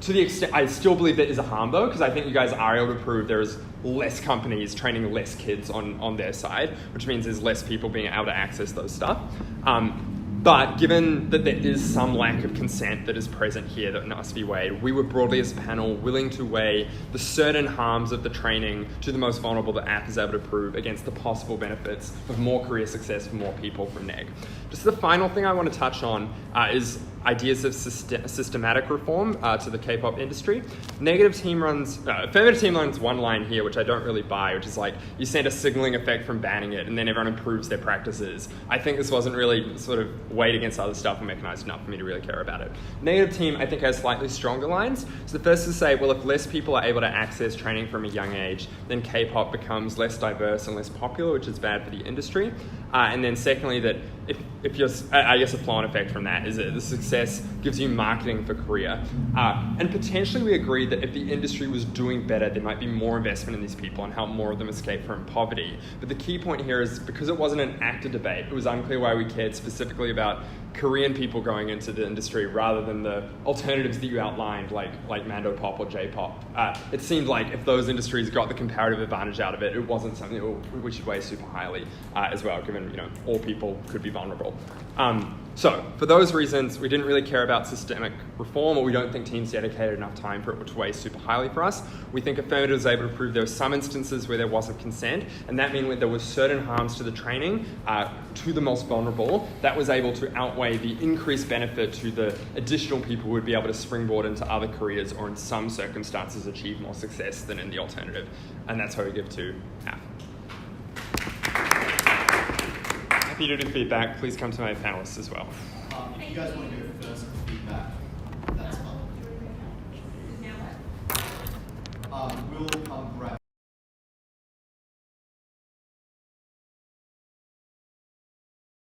To the extent, I still believe there is a harm though, because I think you guys are able to prove there is less companies training less kids on their side, which means there's less people being able to access those stuff. But given that there is some lack of consent that is present here that must be weighed, we were broadly as a panel willing to weigh the certain harms of the training to the most vulnerable that app is able to prove against the possible benefits of more career success for more people from NEG. Just the final thing I want to touch on is ideas of systematic reform to the K-pop industry. Affirmative team runs one line here, which I don't really buy, which is like, you send a signaling effect from banning it, and then everyone improves their practices. I think this wasn't really sort of weighed against other stuff and mechanized enough for me to really care about it. Negative team, I think, has slightly stronger lines. So the first is to say, well, if less people are able to access training from a young age, then K-pop becomes less diverse and less popular, which is bad for the industry. And then secondly, that if you're, I guess a flow-on effect from that is that the success success gives you marketing for career. And potentially we agreed that if the industry was doing better, there might be more investment in these people and help more of them escape from poverty. But the key point here is because it wasn't an active debate, it was unclear why we cared specifically about Korean people going into the industry rather than the alternatives that you outlined, like Mandopop or J-pop. It seemed like if those industries got the comparative advantage out of it, it wasn't something that we should weigh super highly as well, given all people could be vulnerable. So for those reasons, we didn't really care about systemic reform, or we don't think teams dedicated enough time for it to weigh super highly for us. We think affirmative was able to prove there were some instances where there wasn't consent, and that meant there was certain harms to the training, to the most vulnerable, that was able to outweigh the increased benefit to the additional people who would be able to springboard into other careers or in some circumstances achieve more success than in the alternative. And that's how we give to half. Happy to do feedback. Please come to my panelists as well. If you guys want to go first for feedback, that's fine. We'll